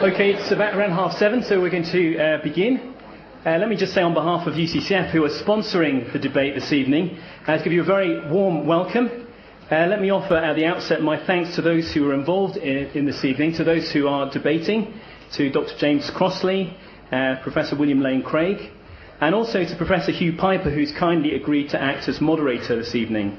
Okay, it's about around 7:30, so we're going to begin. Let me just say on behalf of UCCF, who are sponsoring the debate this evening, to give you a very warm welcome. Let me offer at the outset my thanks to those who are involved in this evening, to those who are debating, to Dr. James Crossley, Professor William Lane Craig, and also to Professor Hugh Piper, who's kindly agreed to act as moderator this evening.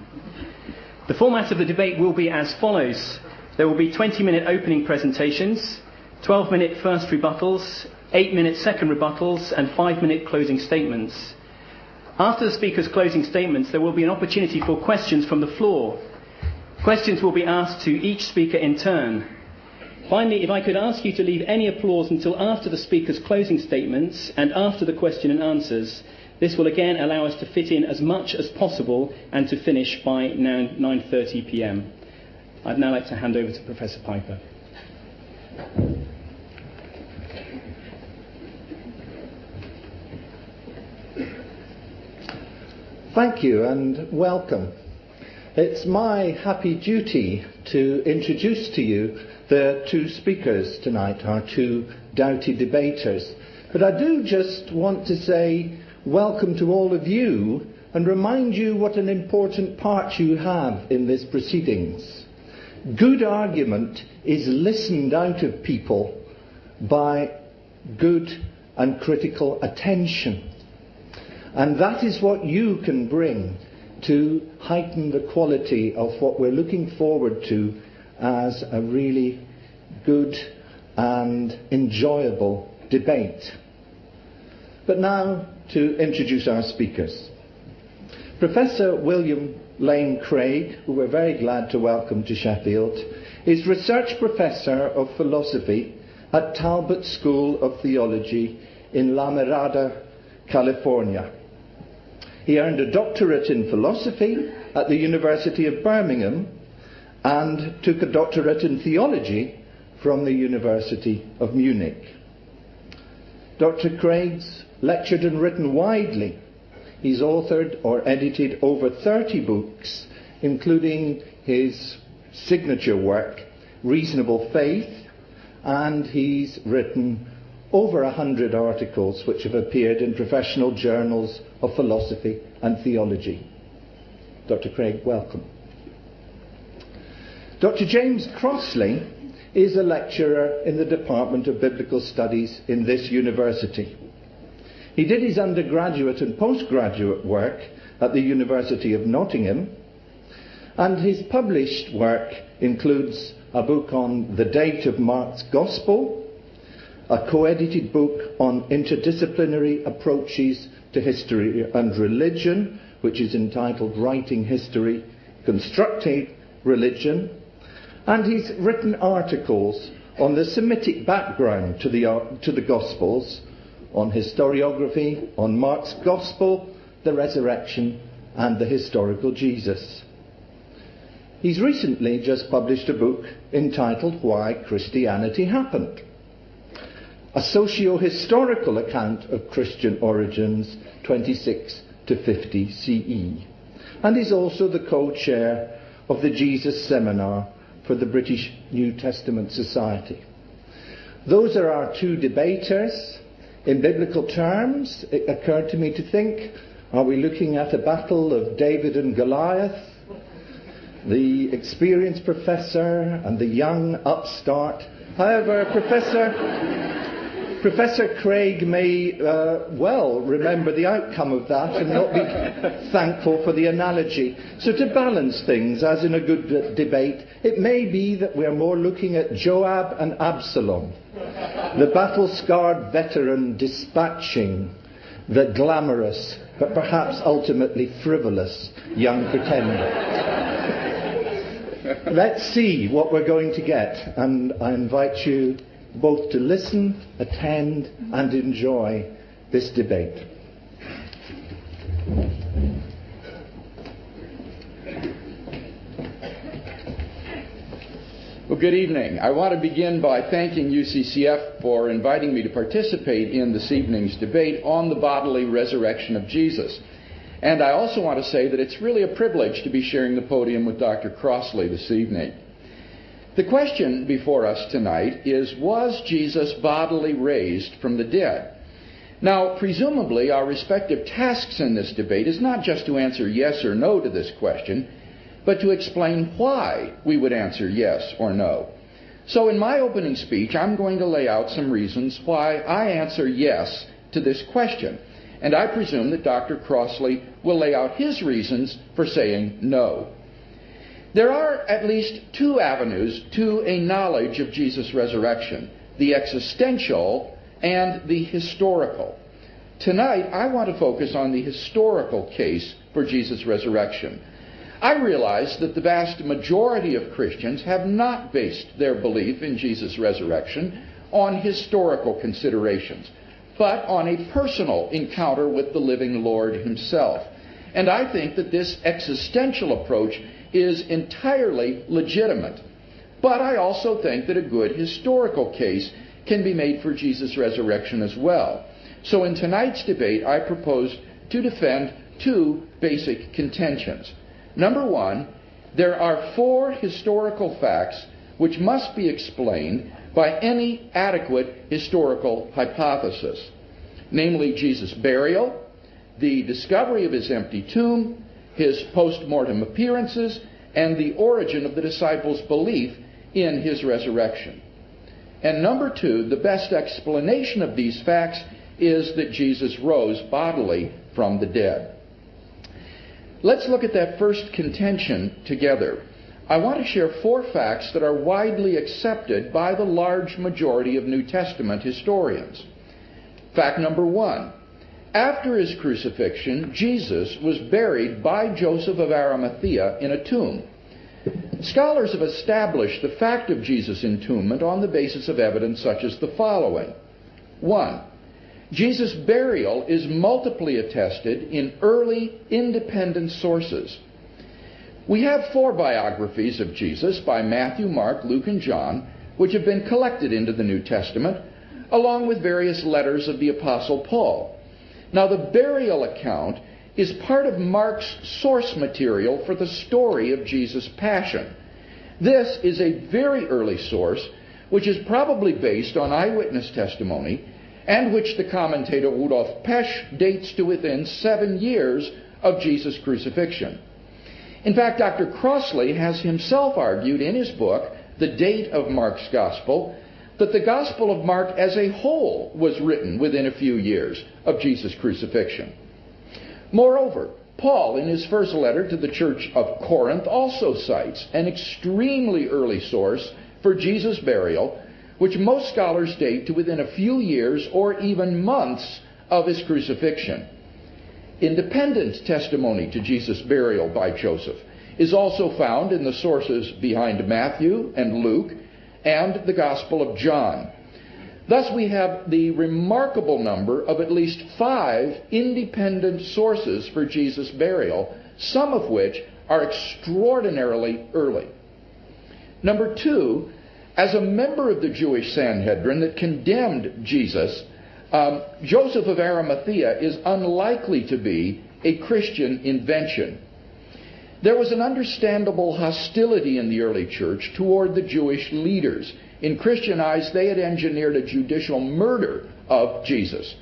The format of the debate will be as follows. There will be 20-minute opening presentations, 12-minute first rebuttals, 8-minute second rebuttals, and 5-minute closing statements. After the speaker's closing statements, there will be an opportunity for questions from the floor. Questions will be asked to each speaker in turn. Finally, if I could ask you to leave any applause until after the speaker's closing statements and after the question and answers, this will again allow us to fit in as much as possible and to finish by now 9:30 p.m. I'd now like to hand over to Professor Piper. Thank you and welcome. It's my happy duty to introduce to you the two speakers tonight, our two doughty debaters. But I do just want to say welcome to all of you and remind you what an important part you have in this proceedings. Good argument is listened out of people by good and critical attention. And that is what you can bring to heighten the quality of what we're looking forward to as a really good and enjoyable debate. But now to introduce our speakers. Professor William Lane Craig, who we're very glad to welcome to Sheffield, is Research Professor of Philosophy at Talbot School of Theology in La Mirada, California. He earned a doctorate in philosophy at the University of Birmingham and took a doctorate in theology from the University of Munich. Dr. Craig's lectured and written widely. He's authored or edited over 30 books, including his signature work, Reasonable Faith, and he's written over 100 articles which have appeared in professional journals of philosophy and theology. Dr. Craig, welcome. Dr. James Crossley is a lecturer in the Department of Biblical Studies in this university. He did his undergraduate and postgraduate work at the University of Nottingham, and his published work includes a book on the date of Mark's Gospel, a co-edited book on interdisciplinary approaches to history and religion, which is entitled Writing History, Constructing Religion, and he's written articles on the Semitic background to the Gospels, on historiography, on Mark's Gospel, the resurrection, and the historical Jesus. He's recently just published a book entitled Why Christianity Happened, a socio-historical account of Christian origins 26 to 50 CE, and is also the co-chair of the Jesus Seminar for the British New Testament Society. Those are our two debaters. In biblical terms, it occurred to me to think, are we looking at a battle of David and Goliath? The experienced professor and the young upstart. However, Professor Craig may well remember the outcome of that and not be thankful for the analogy. So to balance things, as in a good debate, it may be that we're more looking at Joab and Absalom, the battle-scarred veteran dispatching the glamorous, but perhaps ultimately frivolous, young pretender. Let's see what we're going to get, and I invite you both to listen, attend, and enjoy this debate. Well, good evening. I want to begin by thanking UCCF for inviting me to participate in this evening's debate on the bodily resurrection of Jesus. And I also want to say that it's really a privilege to be sharing the podium with Dr. Crossley this evening. The question before us tonight is, was Jesus bodily raised from the dead? Now, presumably, our respective tasks in this debate is not just to answer yes or no to this question, but to explain why we would answer yes or no. So in my opening speech, I'm going to lay out some reasons why I answer yes to this question. And I presume that Dr. Crossley will lay out his reasons for saying no. There are at least two avenues to a knowledge of Jesus' resurrection: the existential and the historical. Tonight, I want to focus on the historical case for Jesus' resurrection. I realize that the vast majority of Christians have not based their belief in Jesus' resurrection on historical considerations, but on a personal encounter with the living Lord himself. And I think that this existential approach is entirely legitimate. But I also think that a good historical case can be made for Jesus' resurrection as well. So in tonight's debate, I propose to defend two basic contentions. Number one, there are four historical facts which must be explained by any adequate historical hypothesis, namely Jesus' burial, the discovery of his empty tomb, his post-mortem appearances, and the origin of the disciples' belief in his resurrection. And number two, the best explanation of these facts is that Jesus rose bodily from the dead. Let's look at that first contention together. I want to share four facts that are widely accepted by the large majority of New Testament historians. Fact number one: after his crucifixion, Jesus was buried by Joseph of Arimathea in a tomb. Scholars have established the fact of Jesus' entombment on the basis of evidence such as the following. 1. Jesus' burial is multiply attested in early independent sources. We have four biographies of Jesus by Matthew, Mark, Luke, and John, which have been collected into the New Testament, along with various letters of the Apostle Paul. Now, the burial account is part of Mark's source material for the story of Jesus' passion. This is a very early source, which is probably based on eyewitness testimony, and which the commentator Rudolf Pesch dates to within 7 years of Jesus' crucifixion. In fact, Dr. Crossley has himself argued in his book, The Date of Mark's Gospel, that the Gospel of Mark as a whole was written within a few years of Jesus' crucifixion. Moreover, Paul, in his first letter to the church of Corinth, also cites an extremely early source for Jesus' burial, which most scholars date to within a few years or even months of his crucifixion. Independent testimony to Jesus' burial by Joseph is also found in the sources behind Matthew and Luke and the Gospel of John. Thus we have the remarkable number of at least 5 independent sources for Jesus' burial, some of which are extraordinarily early. Number 2, as a member of the Jewish Sanhedrin that condemned Jesus, Joseph of Arimathea is unlikely to be a Christian invention. There was an understandable hostility in the early church toward the Jewish leaders. In Christian eyes, they had engineered a judicial murder of Jesus.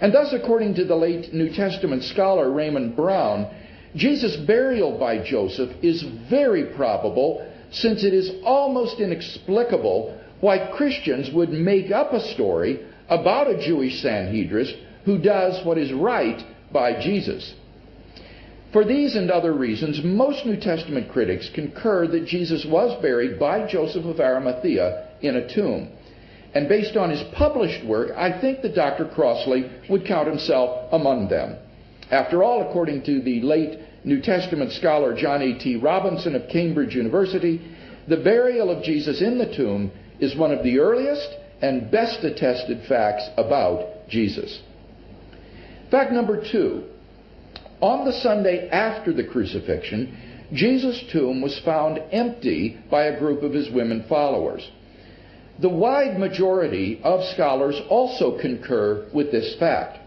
And thus, according to the late New Testament scholar Raymond Brown, Jesus' burial by Joseph is very probable, since it is almost inexplicable why Christians would make up a story about a Jewish Sanhedrist who does what is right by Jesus. For these and other reasons, most New Testament critics concur that Jesus was buried by Joseph of Arimathea in a tomb. And based on his published work, I think that Dr. Crossley would count himself among them. After all, according to the late New Testament scholar John A.T. Robinson of Cambridge University, the burial of Jesus in the tomb is one of the earliest and best attested facts about Jesus. Fact number 2. On the Sunday after the crucifixion, Jesus' tomb was found empty by a group of his women followers. The wide majority of scholars also concur with this fact.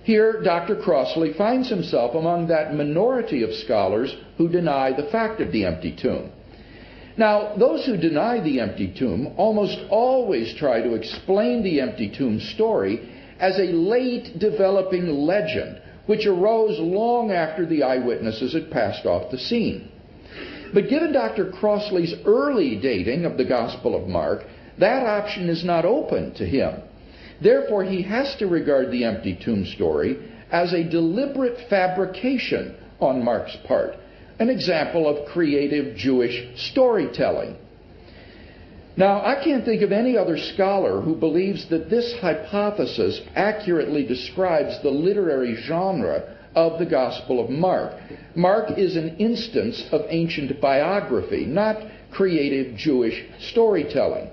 Here, Dr. Crossley finds himself among that minority of scholars who deny the fact of the empty tomb. Now, those who deny the empty tomb almost always try to explain the empty tomb story as a late developing legend which arose long after the eyewitnesses had passed off the scene. But given Dr. Crossley's early dating of the Gospel of Mark, that option is not open to him. Therefore, he has to regard the empty tomb story as a deliberate fabrication on Mark's part, an example of creative Jewish storytelling. Now, I can't think of any other scholar who believes that this hypothesis accurately describes the literary genre of the Gospel of Mark. Mark is an instance of ancient biography, not creative Jewish storytelling.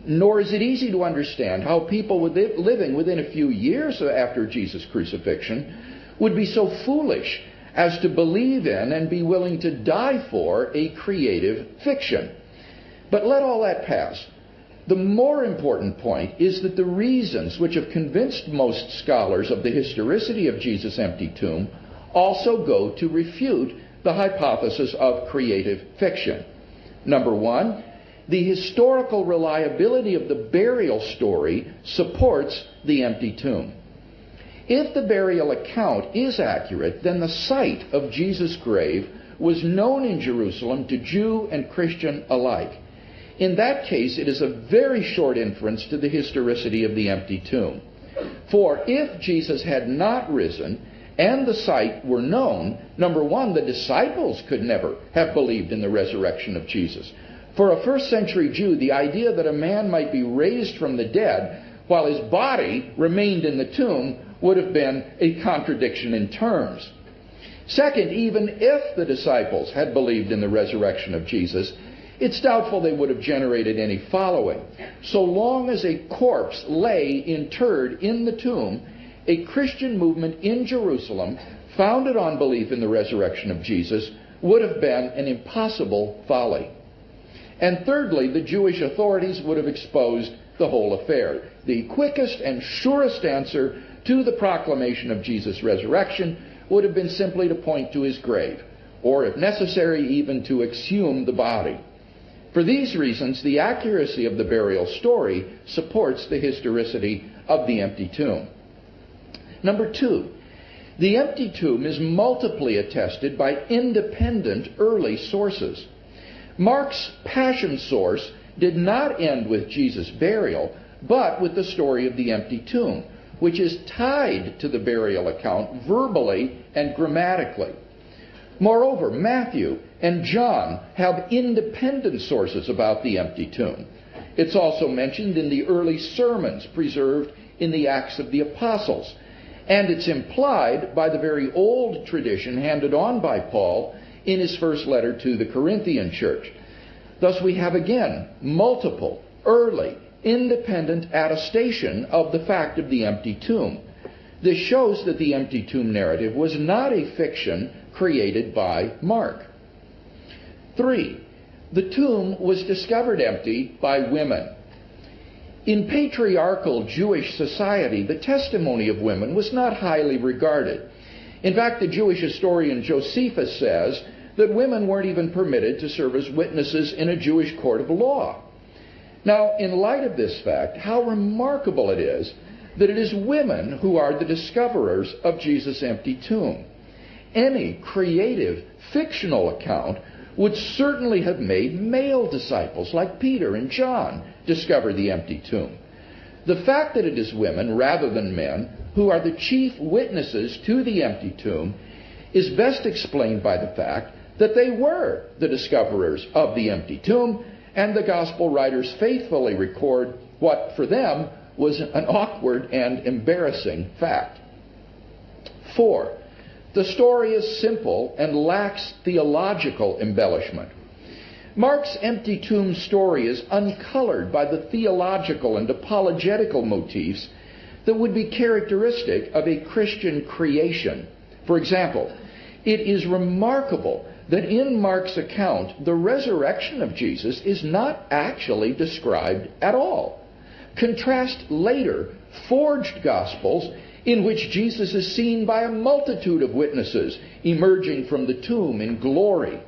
Nor is it easy to understand how people living within a few years after Jesus' crucifixion would be so foolish as to believe in and be willing to die for a creative fiction. But let all that pass. The more important point is that the reasons which have convinced most scholars of the historicity of Jesus' empty tomb also go to refute the hypothesis of creative fiction. Number one, the historical reliability of the burial story supports the empty tomb. If the burial account is accurate, then the site of Jesus' grave was known in Jerusalem to Jew and Christian alike. In that case, it is a very short inference to the historicity of the empty tomb. For if Jesus had not risen and the site were known, number one, the disciples could never have believed in the resurrection of Jesus. For a first century Jew, the idea that a man might be raised from the dead while his body remained in the tomb would have been a contradiction in terms. Second, even if the disciples had believed in the resurrection of Jesus, it's doubtful they would have generated any following. So long as a corpse lay interred in the tomb, a Christian movement in Jerusalem, founded on belief in the resurrection of Jesus, would have been an impossible folly. And thirdly, the Jewish authorities would have exposed the whole affair. The quickest and surest answer to the proclamation of Jesus' resurrection would have been simply to point to his grave, or if necessary, even to exhume the body. For these reasons, the accuracy of the burial story supports the historicity of the empty tomb. Number two, the empty tomb is multiply attested by independent early sources. Mark's passion source did not end with Jesus' burial, but with the story of the empty tomb, which is tied to the burial account verbally and grammatically. Moreover, Matthew and John have independent sources about the empty tomb. It's also mentioned in the early sermons preserved in the Acts of the Apostles, and it's implied by the very old tradition handed on by Paul in his first letter to the Corinthian church. Thus we have again multiple, early, independent attestation of the fact of the empty tomb. This shows that the empty tomb narrative was not a fiction created by Mark. 3. The tomb was discovered empty by women. In patriarchal Jewish society, the testimony of women was not highly regarded. In fact, the Jewish historian Josephus says that women weren't even permitted to serve as witnesses in a Jewish court of law. Now, in light of this fact, how remarkable it is that it is women who are the discoverers of Jesus' empty tomb. Any creative, fictional account would certainly have made male disciples like Peter and John discover the empty tomb. The fact that it is women rather than men who are the chief witnesses to the empty tomb is best explained by the fact that they were the discoverers of the empty tomb, and the gospel writers faithfully record what for them was an awkward and embarrassing fact. 4. The story is simple and lacks theological embellishment. Mark's empty tomb story is uncolored by the theological and apologetical motifs that would be characteristic of a Christian creation. For example, it is remarkable that in Mark's account, the resurrection of Jesus is not actually described at all. Contrast later forged gospels in which Jesus is seen by a multitude of witnesses emerging from the tomb in glory.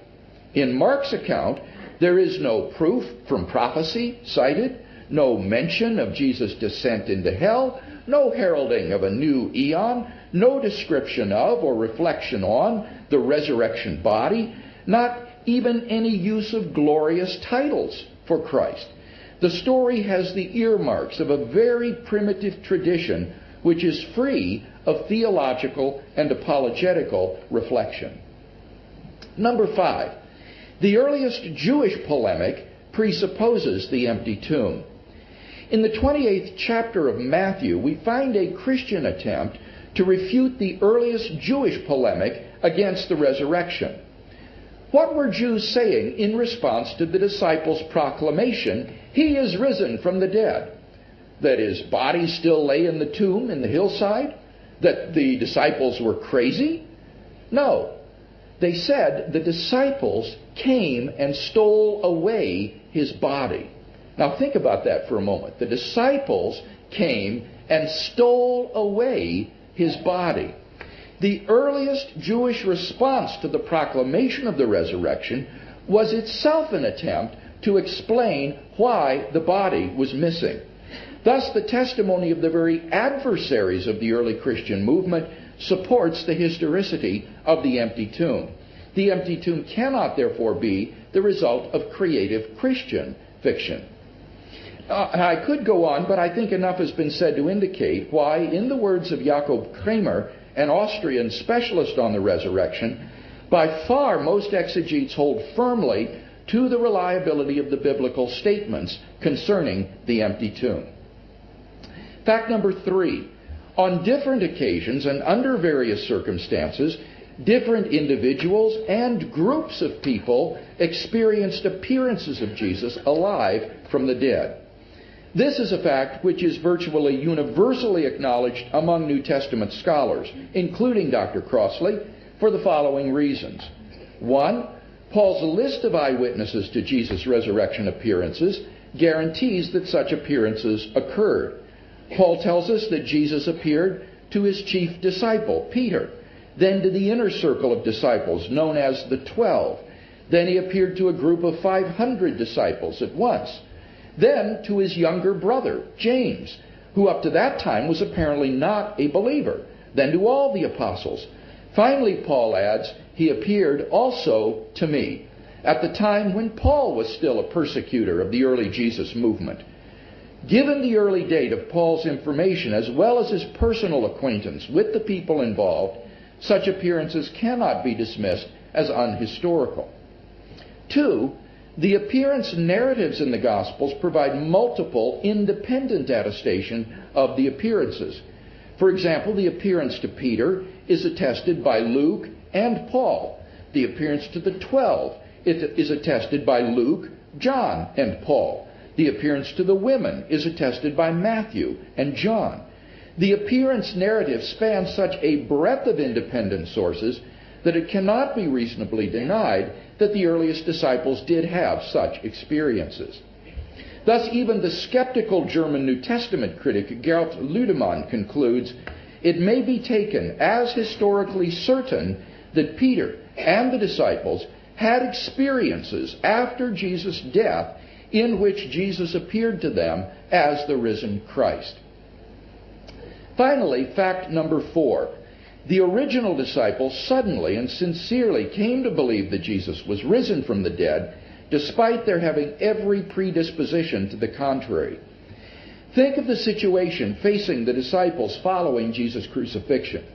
In Mark's account, There is no proof from prophecy cited, no mention of Jesus' descent into hell, no heralding of a new eon, no description of or reflection on the resurrection body, not even any use of glorious titles for Christ. The story has the earmarks of a very primitive tradition which is free of theological and apologetical reflection. Number 5. The earliest Jewish polemic presupposes the empty tomb. In the 28th chapter of Matthew, we find a Christian attempt to refute the earliest Jewish polemic against the resurrection. What were Jews saying in response to the disciples' proclamation, "He is risen from the dead"? That his body still lay in the tomb in the hillside? That the disciples were crazy? No. They said the disciples came and stole away his body. Now think about that for a moment. The disciples came and stole away his body. The earliest Jewish response to the proclamation of the resurrection was itself an attempt to explain why the body was missing. Thus, the testimony of the very adversaries of the early Christian movement supports the historicity of the empty tomb. The empty tomb cannot, therefore, be the result of creative Christian fiction. I could go on, but I think enough has been said to indicate why, in the words of Jakob Kramer, an Austrian specialist on the resurrection, by far most exegetes hold firmly to the reliability of the biblical statements concerning the empty tomb. Fact number 3. On different occasions and under various circumstances, different individuals and groups of people experienced appearances of Jesus alive from the dead. This is a fact which is virtually universally acknowledged among New Testament scholars, including Dr. Crossley, for the following reasons. 1. Paul's list of eyewitnesses to Jesus' resurrection appearances guarantees that such appearances occurred. Paul tells us that Jesus appeared to his chief disciple, Peter, then to the inner circle of disciples known as the 12. Then he appeared to a group of 500 disciples at once. Then to his younger brother, James, who up to that time was apparently not a believer. Then to all the apostles. Finally, Paul adds, he appeared also to me, at the time when Paul was still a persecutor of the early Jesus movement. Given the early date of Paul's information, as well as his personal acquaintance with the people involved, such appearances cannot be dismissed as unhistorical. 2. The appearance narratives in the Gospels provide multiple independent attestation of the appearances. For example, the appearance to Peter is attested by Luke and Paul. The appearance to the 12 is attested by Luke, John, and Paul. The appearance to the women is attested by Matthew and John. The appearance narrative spans such a breadth of independent sources that it cannot be reasonably denied that the earliest disciples did have such experiences. Thus, even the skeptical German New Testament critic Gert Lüdemann concludes, it may be taken as historically certain that Peter and the disciples had experiences after Jesus' death in which Jesus appeared to them as the risen Christ. Finally, fact number 4. The original disciples suddenly and sincerely came to believe that Jesus was risen from the dead, despite their having every predisposition to the contrary. Think of the situation facing the disciples following Jesus' crucifixion.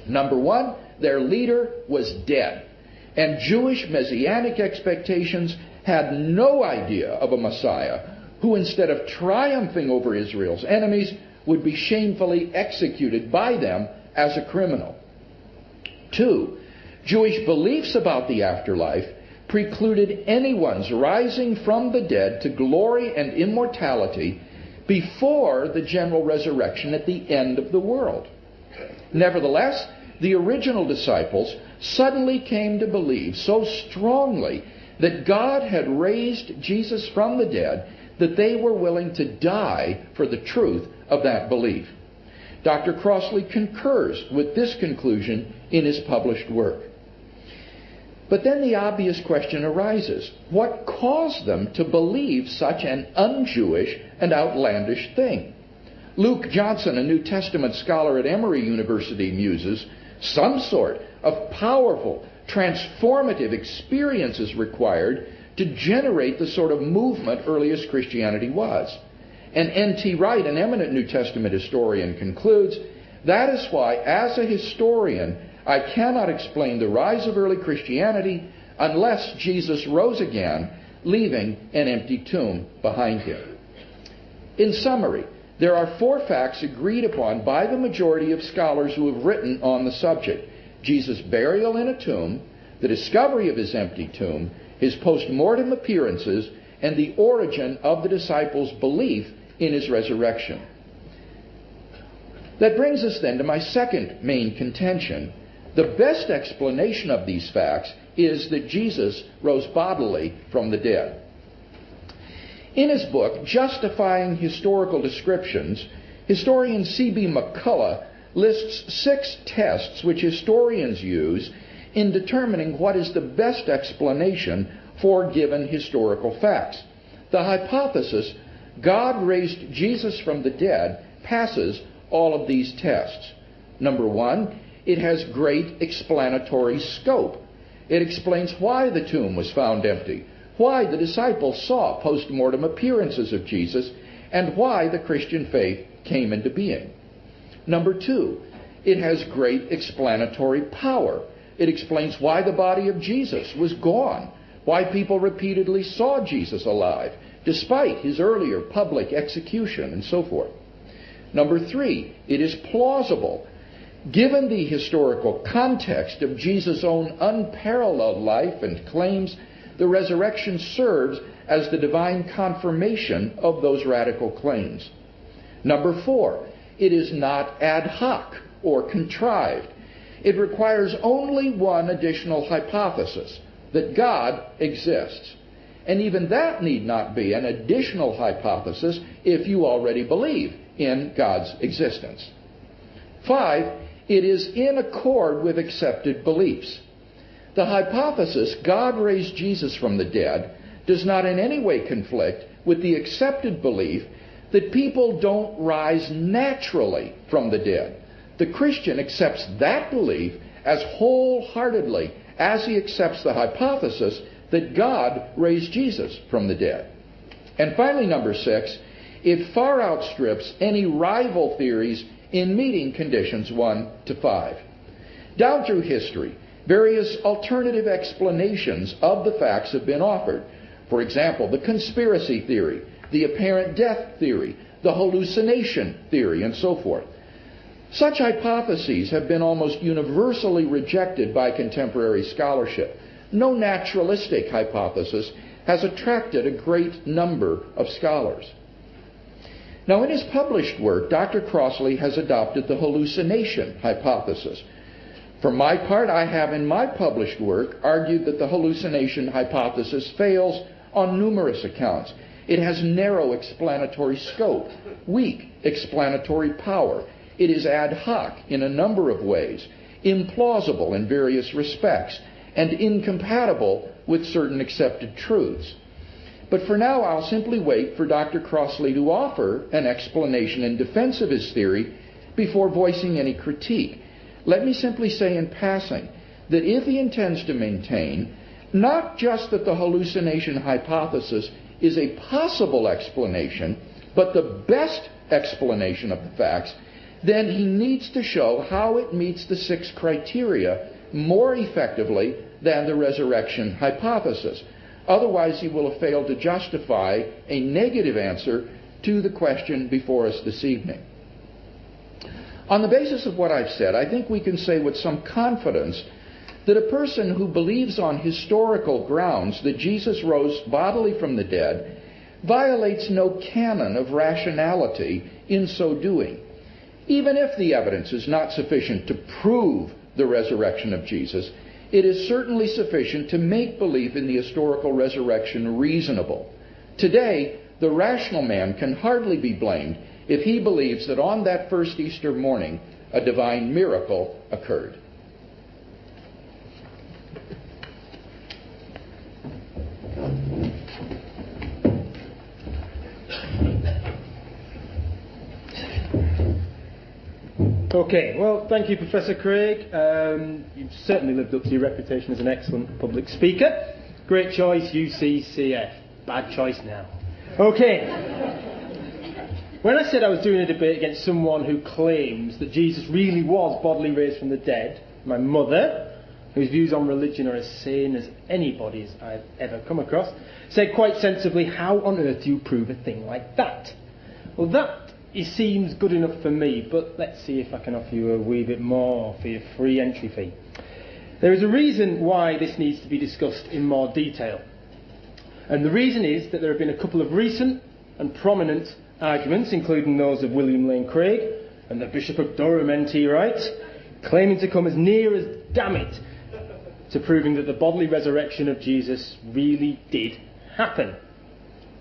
Number 1, their leader was dead, and Jewish messianic expectations had no idea of a Messiah who, instead of triumphing over Israel's enemies, would be shamefully executed by them as a criminal. 2, Jewish beliefs about the afterlife precluded anyone's rising from the dead to glory and immortality before the general resurrection at the end of the world. Nevertheless, the original disciples suddenly came to believe so strongly that God had raised Jesus from the dead that they were willing to die for the truth of that belief. Dr. Crossley concurs with this conclusion in his published work. But then the obvious question arises: what caused them to believe such an un-Jewish and outlandish thing? Luke Johnson, a New Testament scholar at Emory University, muses, some sort of powerful, transformative experience is required to generate the sort of movement earliest Christianity was. And N.T. Wright, an eminent New Testament historian, concludes, that is why, as a historian, I cannot explain the rise of early Christianity unless Jesus rose again, leaving an empty tomb behind him. In summary, there are 4 facts agreed upon by the majority of scholars who have written on the subject: Jesus' burial in a tomb, the discovery of his empty tomb, his post-mortem appearances, and the origin of the disciples' belief in his resurrection. That brings us then to my second main contention. The best explanation of these facts is that Jesus rose bodily from the dead. In his book, Justifying Historical Descriptions, historian C.B. McCullough lists 6 tests which historians use in determining what is the best explanation for given historical facts. The hypothesis, God raised Jesus from the dead, passes all of these tests. Number 1, it has great explanatory scope. It explains why the tomb was found empty, why the disciples saw post-mortem appearances of Jesus, and why the Christian faith came into being. Number 2, it has great explanatory power. It explains why the body of Jesus was gone, why people repeatedly saw Jesus alive, despite his earlier public execution, and so forth. Number 3, it is plausible. Given the historical context of Jesus' own unparalleled life and claims, the resurrection serves as the divine confirmation of those radical claims. Number 4, it is not ad hoc or contrived. It requires only one additional hypothesis, that God exists. And even that need not be an additional hypothesis if you already believe in God's existence. 5, it is in accord with accepted beliefs. The hypothesis, God raised Jesus from the dead, does not in any way conflict with the accepted belief that people don't rise naturally from the dead. The Christian accepts that belief as wholeheartedly as he accepts the hypothesis that God raised Jesus from the dead. And finally, number 6, it far outstrips any rival theories in meeting conditions 1 to 5. Down through history, various alternative explanations of the facts have been offered. For example, the conspiracy theory, the apparent death theory, the hallucination theory, and so forth. Such hypotheses have been almost universally rejected by contemporary scholarship. No naturalistic hypothesis has attracted a great number of scholars. Now, in his published work, Dr. Crossley has adopted the hallucination hypothesis. For my part, I have in my published work argued that the hallucination hypothesis fails on numerous accounts. It has narrow explanatory scope, weak explanatory power. It is ad hoc in a number of ways, implausible in various respects, and incompatible with certain accepted truths. But for now, I'll simply wait for Dr. Crossley to offer an explanation in defense of his theory before voicing any critique. Let me simply say in passing that if he intends to maintain not just that the hallucination hypothesis is a possible explanation, but the best explanation of the facts, then he needs to show how it meets the 6 criteria more effectively than the resurrection hypothesis. Otherwise, he will have failed to justify a negative answer to the question before us this evening. On the basis of what I've said, I think we can say with some confidence that a person who believes on historical grounds that Jesus rose bodily from the dead violates no canon of rationality in so doing. Even if the evidence is not sufficient to prove the resurrection of Jesus, it is certainly sufficient to make belief in the historical resurrection reasonable. Today, the rational man can hardly be blamed if he believes that on that first Easter morning, a divine miracle occurred. Okay, well, thank you, Professor Craig. You've certainly lived up to your reputation as an excellent public speaker. Great choice, UCCF. Bad choice now. Okay. When I said I was doing a debate against someone who claims that Jesus really was bodily raised from the dead, my mother, whose views on religion are as sane as anybody's I've ever come across, said quite sensibly, how on earth do you prove a thing like that? Well, that it seems good enough for me, but let's see if I can offer you a wee bit more for your free entry fee. There is a reason why this needs to be discussed in more detail. And the reason is that there have been a couple of recent and prominent arguments, including those of William Lane Craig and the Bishop of Durham N.T. Wright, claiming to come as near as damn it to proving that the bodily resurrection of Jesus really did happen.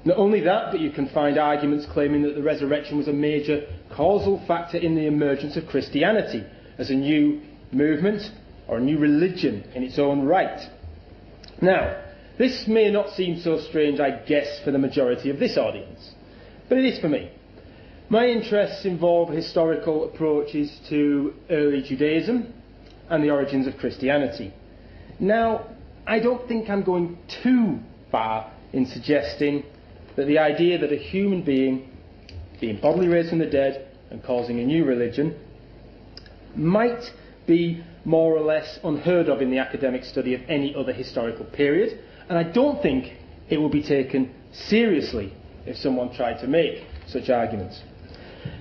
Not only that, but you can find arguments claiming that the resurrection was a major causal factor in the emergence of Christianity as a new movement or a new religion in its own right. Now, this may not seem so strange, I guess, for the majority of this audience, but it is for me. My interests involve historical approaches to early Judaism and the origins of Christianity. Now, I don't think I'm going too far in suggesting that the idea that a human being being bodily raised from the dead and causing a new religion might be more or less unheard of in the academic study of any other historical period, and I don't think it will be taken seriously if someone tried to make such arguments.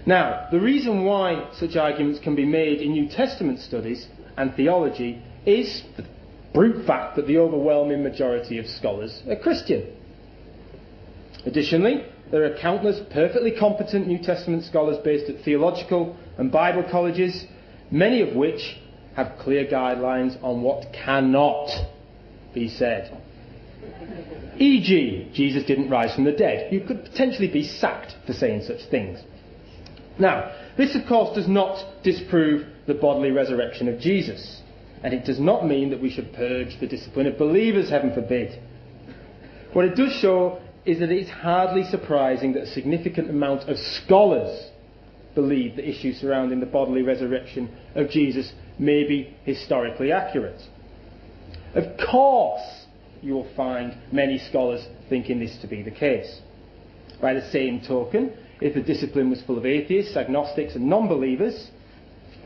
Now, the reason why such arguments can be made in New Testament studies and theology is the brute fact that the overwhelming majority of scholars are Christian. Additionally, there are countless perfectly competent New Testament scholars based at theological and Bible colleges, many of which have clear guidelines on what cannot be said. E.g., Jesus didn't rise from the dead. You could potentially be sacked for saying such things. Now, this of course does not disprove the bodily resurrection of Jesus, and it does not mean that we should purge the discipline of believers, heaven forbid. What it does show is that it's hardly surprising that a significant amount of scholars believe the issues surrounding the bodily resurrection of Jesus may be historically accurate. Of course, you will find many scholars thinking this to be the case. By the same token, if the discipline was full of atheists, agnostics and non-believers,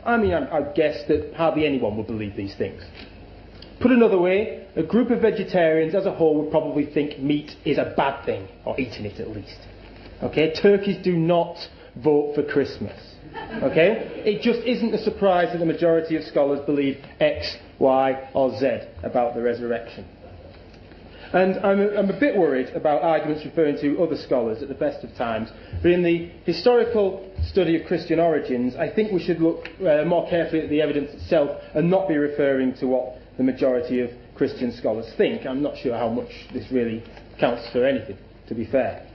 I guess that hardly anyone would believe these things. Put another way, a group of vegetarians as a whole would probably think meat is a bad thing, or eating it at least. Okay, turkeys do not vote for Christmas. Okay, it just isn't a surprise that the majority of scholars believe X, Y, or Z about the resurrection. And I'm a bit worried about arguments referring to other scholars at the best of times, but in the historical study of Christian origins, I think we should look more carefully at the evidence itself and not be referring to what the majority of Christian scholars think. I'm not sure how much this really counts for anything, to be fair.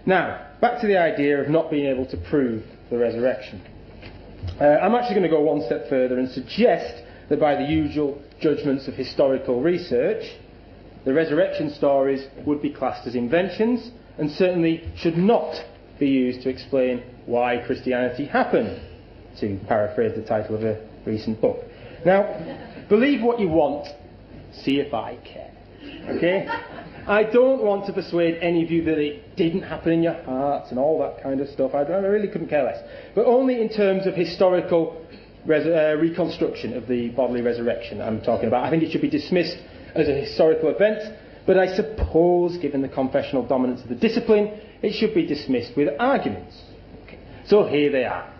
Now, back to the idea of not being able to prove the resurrection. I'm actually going to go one step further and suggest that by the usual judgments of historical research, the resurrection stories would be classed as inventions and certainly should not be used to explain why Christianity happened, to paraphrase the title of a recent book. Now, believe what you want, see if I care. Okay? I don't want to persuade any of you that it didn't happen in your hearts and all that kind of stuff. I really couldn't care less. But only in terms of historical reconstruction of the bodily resurrection I'm talking about. I think it should be dismissed as a historical event, but I suppose, given the confessional dominance of the discipline, it should be dismissed with arguments. Okay. So here they are.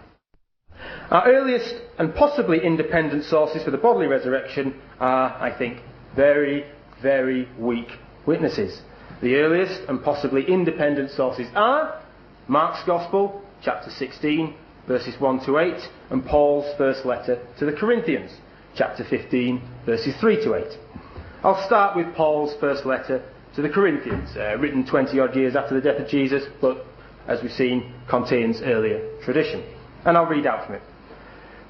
Our earliest and possibly independent sources for the bodily resurrection are, I think, very, very weak witnesses. The earliest and possibly independent sources are Mark's Gospel, chapter 16, verses 1 to 8, and Paul's first letter to the Corinthians, chapter 15, verses 3 to 8. I'll start with Paul's first letter to the Corinthians, written 20-odd years after the death of Jesus, but, as we've seen, contains earlier tradition. And I'll read out from it.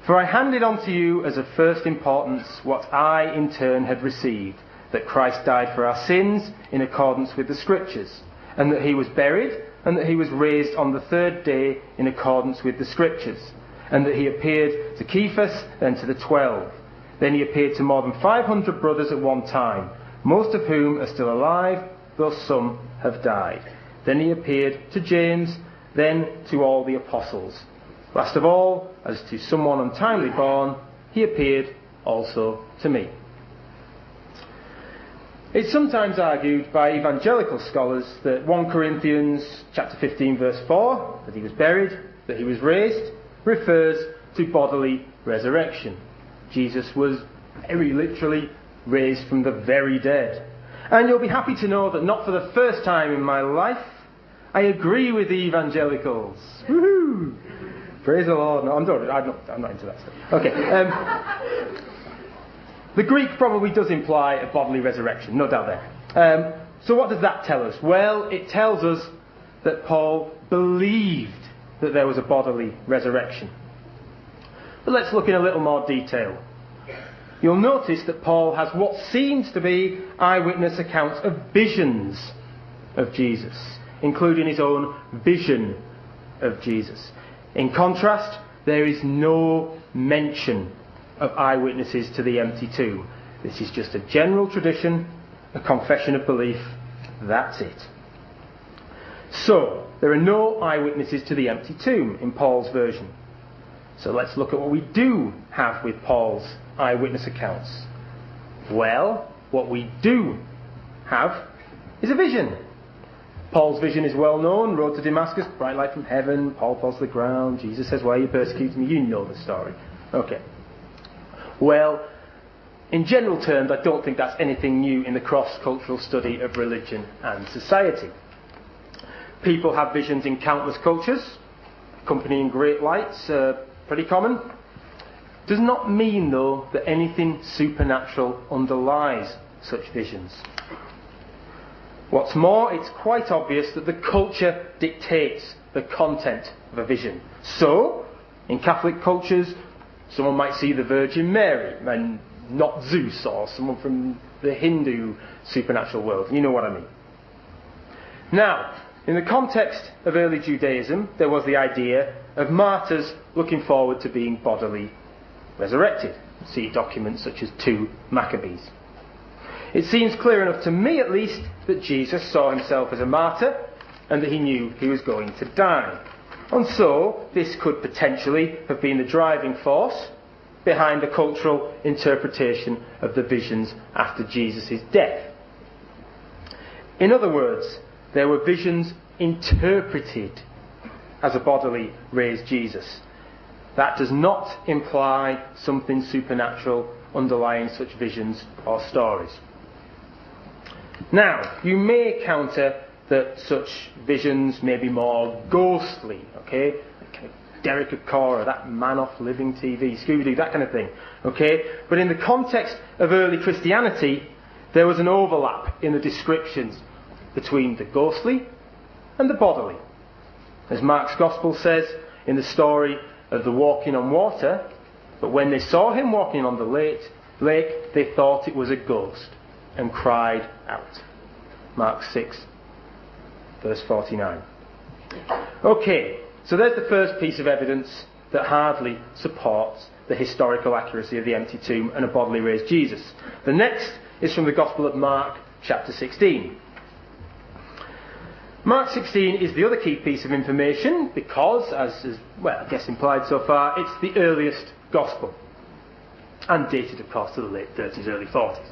For I handed on to you as of first importance what I in turn had received, that Christ died for our sins in accordance with the Scriptures, and that he was buried, and that he was raised on the third day in accordance with the Scriptures, and that he appeared to Cephas, then to the 12. Then he appeared to more than 500 brothers at one time, most of whom are still alive, though some have died. Then he appeared to James, then to all the apostles. Last of all, as to someone untimely born, he appeared also to me. It's sometimes argued by evangelical scholars that 1 Corinthians chapter 15 verse 4, that he was buried, that he was raised, refers to bodily resurrection. Jesus was very literally raised from the very dead. And you'll be happy to know that not for the first time in my life, I agree with the evangelicals. Woohoo! Praise the Lord. No, I'm not into that stuff. Okay. The Greek probably does imply a bodily resurrection, no doubt there. So what does that tell us? Well, it tells us that Paul believed that there was a bodily resurrection. But let's look in a little more detail. You'll notice that Paul has what seems to be eyewitness accounts of visions of Jesus, including his own vision of Jesus. In contrast, there is no mention of eyewitnesses to the empty tomb. This is just a general tradition, a confession of belief. That's it. So, there are no eyewitnesses to the empty tomb in Paul's version. So let's look at what we do have with Paul's eyewitness accounts. Well, what we do have is a vision. Paul's vision is well known. Road to Damascus, bright light from heaven, Paul falls to the ground, Jesus says, "Why are you persecuting me?" You know the story. Okay. Well, in general terms, I don't think that's anything new in the cross-cultural study of religion and society. People have visions in countless cultures. Accompanying great lights are pretty common. Does not mean, though, that anything supernatural underlies such visions. What's more, it's quite obvious that the culture dictates the content of a vision. So, in Catholic cultures, someone might see the Virgin Mary and not Zeus or someone from the Hindu supernatural world. You know what I mean. Now, in the context of early Judaism, there was the idea of martyrs looking forward to being bodily resurrected. See documents such as 2 Maccabees. It seems clear enough to me, at least, that Jesus saw himself as a martyr and that he knew he was going to die. And so, this could potentially have been the driving force behind the cultural interpretation of the visions after Jesus' death. In other words, there were visions interpreted as a bodily raised Jesus. That does not imply something supernatural underlying such visions or stories. Now, you may counter that such visions may be more ghostly, okay? Like Derek Acora, that man off Living TV, Scooby-Doo, that kind of thing, okay? But in the context of early Christianity, there was an overlap in the descriptions between the ghostly and the bodily. As Mark's Gospel says in the story of the walking on water, but when they saw him walking on the lake, they thought it was a ghost and cried out. Mark 6, verse 49. Okay, so there's the first piece of evidence that hardly supports the historical accuracy of the empty tomb and a bodily raised Jesus. The next is from the Gospel of Mark, chapter 16. Mark 16 is the other key piece of information because, as is, well, I guess implied so far, it's the earliest Gospel. And dated, of course, to the late 30s, early 40s.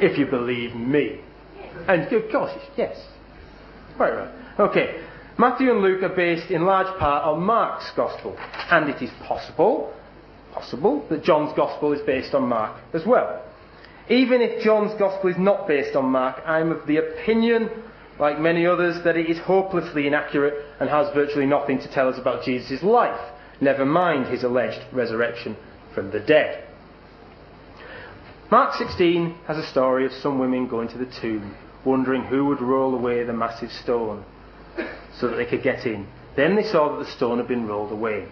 If you believe me. And, of course, yes. Quite right. Okay. Matthew and Luke are based in large part on Mark's Gospel. And it is possible that John's Gospel is based on Mark as well. Even if John's Gospel is not based on Mark, I'm of the opinion, like many others, that it is hopelessly inaccurate and has virtually nothing to tell us about Jesus' life, never mind his alleged resurrection from the dead. Mark 16 has a story of some women going to the tomb, wondering who would roll away the massive stone so that they could get in. Then they saw that the stone had been rolled away.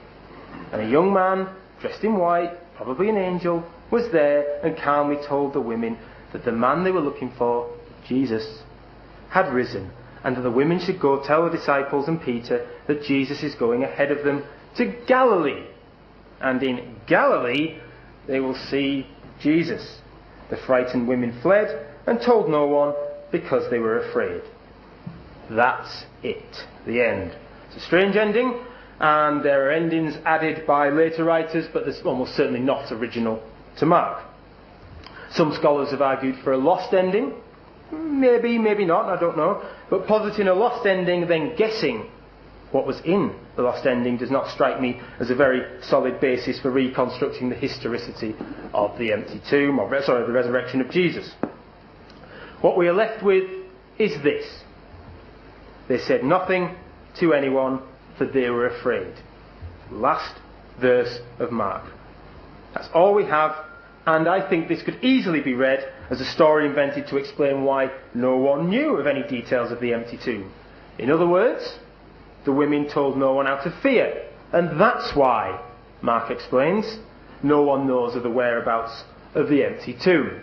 And a young man, dressed in white, probably an angel, was there and calmly told the women that the man they were looking for, Jesus, had risen, and that the women should go tell the disciples and Peter that Jesus is going ahead of them to Galilee. and in Galilee they will see Jesus. The frightened women fled and told no one because they were afraid. That's it. The end. It's a strange ending, and there are endings added by later writers, but there's almost certainly not original to Mark. Some scholars have argued for a lost ending. Maybe, maybe not, I don't know. But positing a lost ending, then guessing what was in the lost ending, does not strike me as a very solid basis for reconstructing the historicity of the empty tomb, the resurrection of Jesus. What we are left with is this. They said nothing to anyone, for they were afraid. Last verse of Mark. That's all we have, and I think this could easily be read as a story invented to explain why no one knew of any details of the empty tomb. In other words, the women told no one out of fear, and that's why, Mark explains, no one knows of the whereabouts of the empty tomb.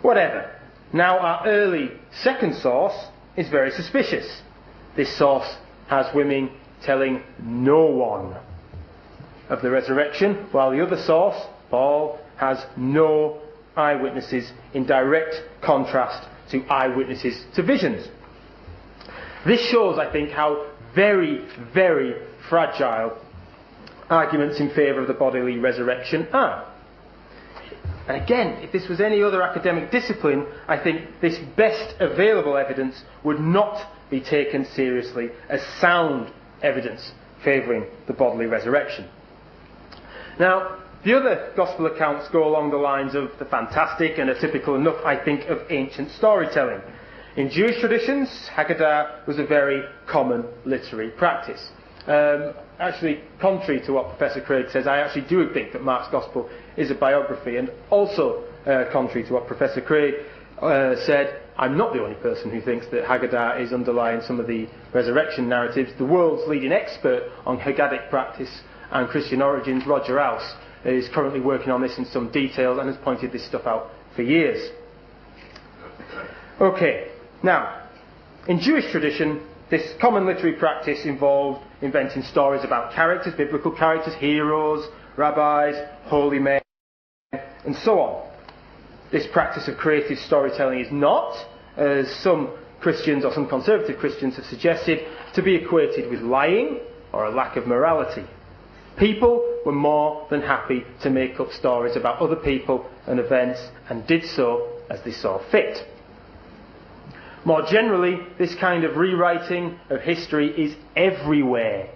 Whatever. Now, our early second source is very suspicious. This source has women telling no one of the resurrection, while the other source, Paul, has no eyewitnesses, in direct contrast to eyewitnesses to visions. This shows, I think, how very, very fragile arguments in favour of the bodily resurrection are. And again, if this was any other academic discipline, I think this best available evidence would not be taken seriously as sound evidence favouring the bodily resurrection. Now, the other gospel accounts go along the lines of the fantastic and are typical enough, I think, of ancient storytelling. In Jewish traditions, Haggadah was a very common literary practice. Actually, contrary to what Professor Craig says, I actually do think that Mark's Gospel is a biography, and also contrary to what Professor Craig said, I'm not the only person who thinks that Haggadah is underlying some of the resurrection narratives. The world's leading expert on Haggadic practice and Christian origins, Roger House, is currently working on this in some detail and has pointed this stuff out for years. Okay, now, in Jewish tradition, this common literary practice involved inventing stories about characters, biblical characters, heroes, rabbis, holy men, and so on. This practice of creative storytelling is not, as some Christians or some conservative Christians have suggested, to be equated with lying or a lack of morality. People were more than happy to make up stories about other people and events, and did so as they saw fit. More generally, this kind of rewriting of history is everywhere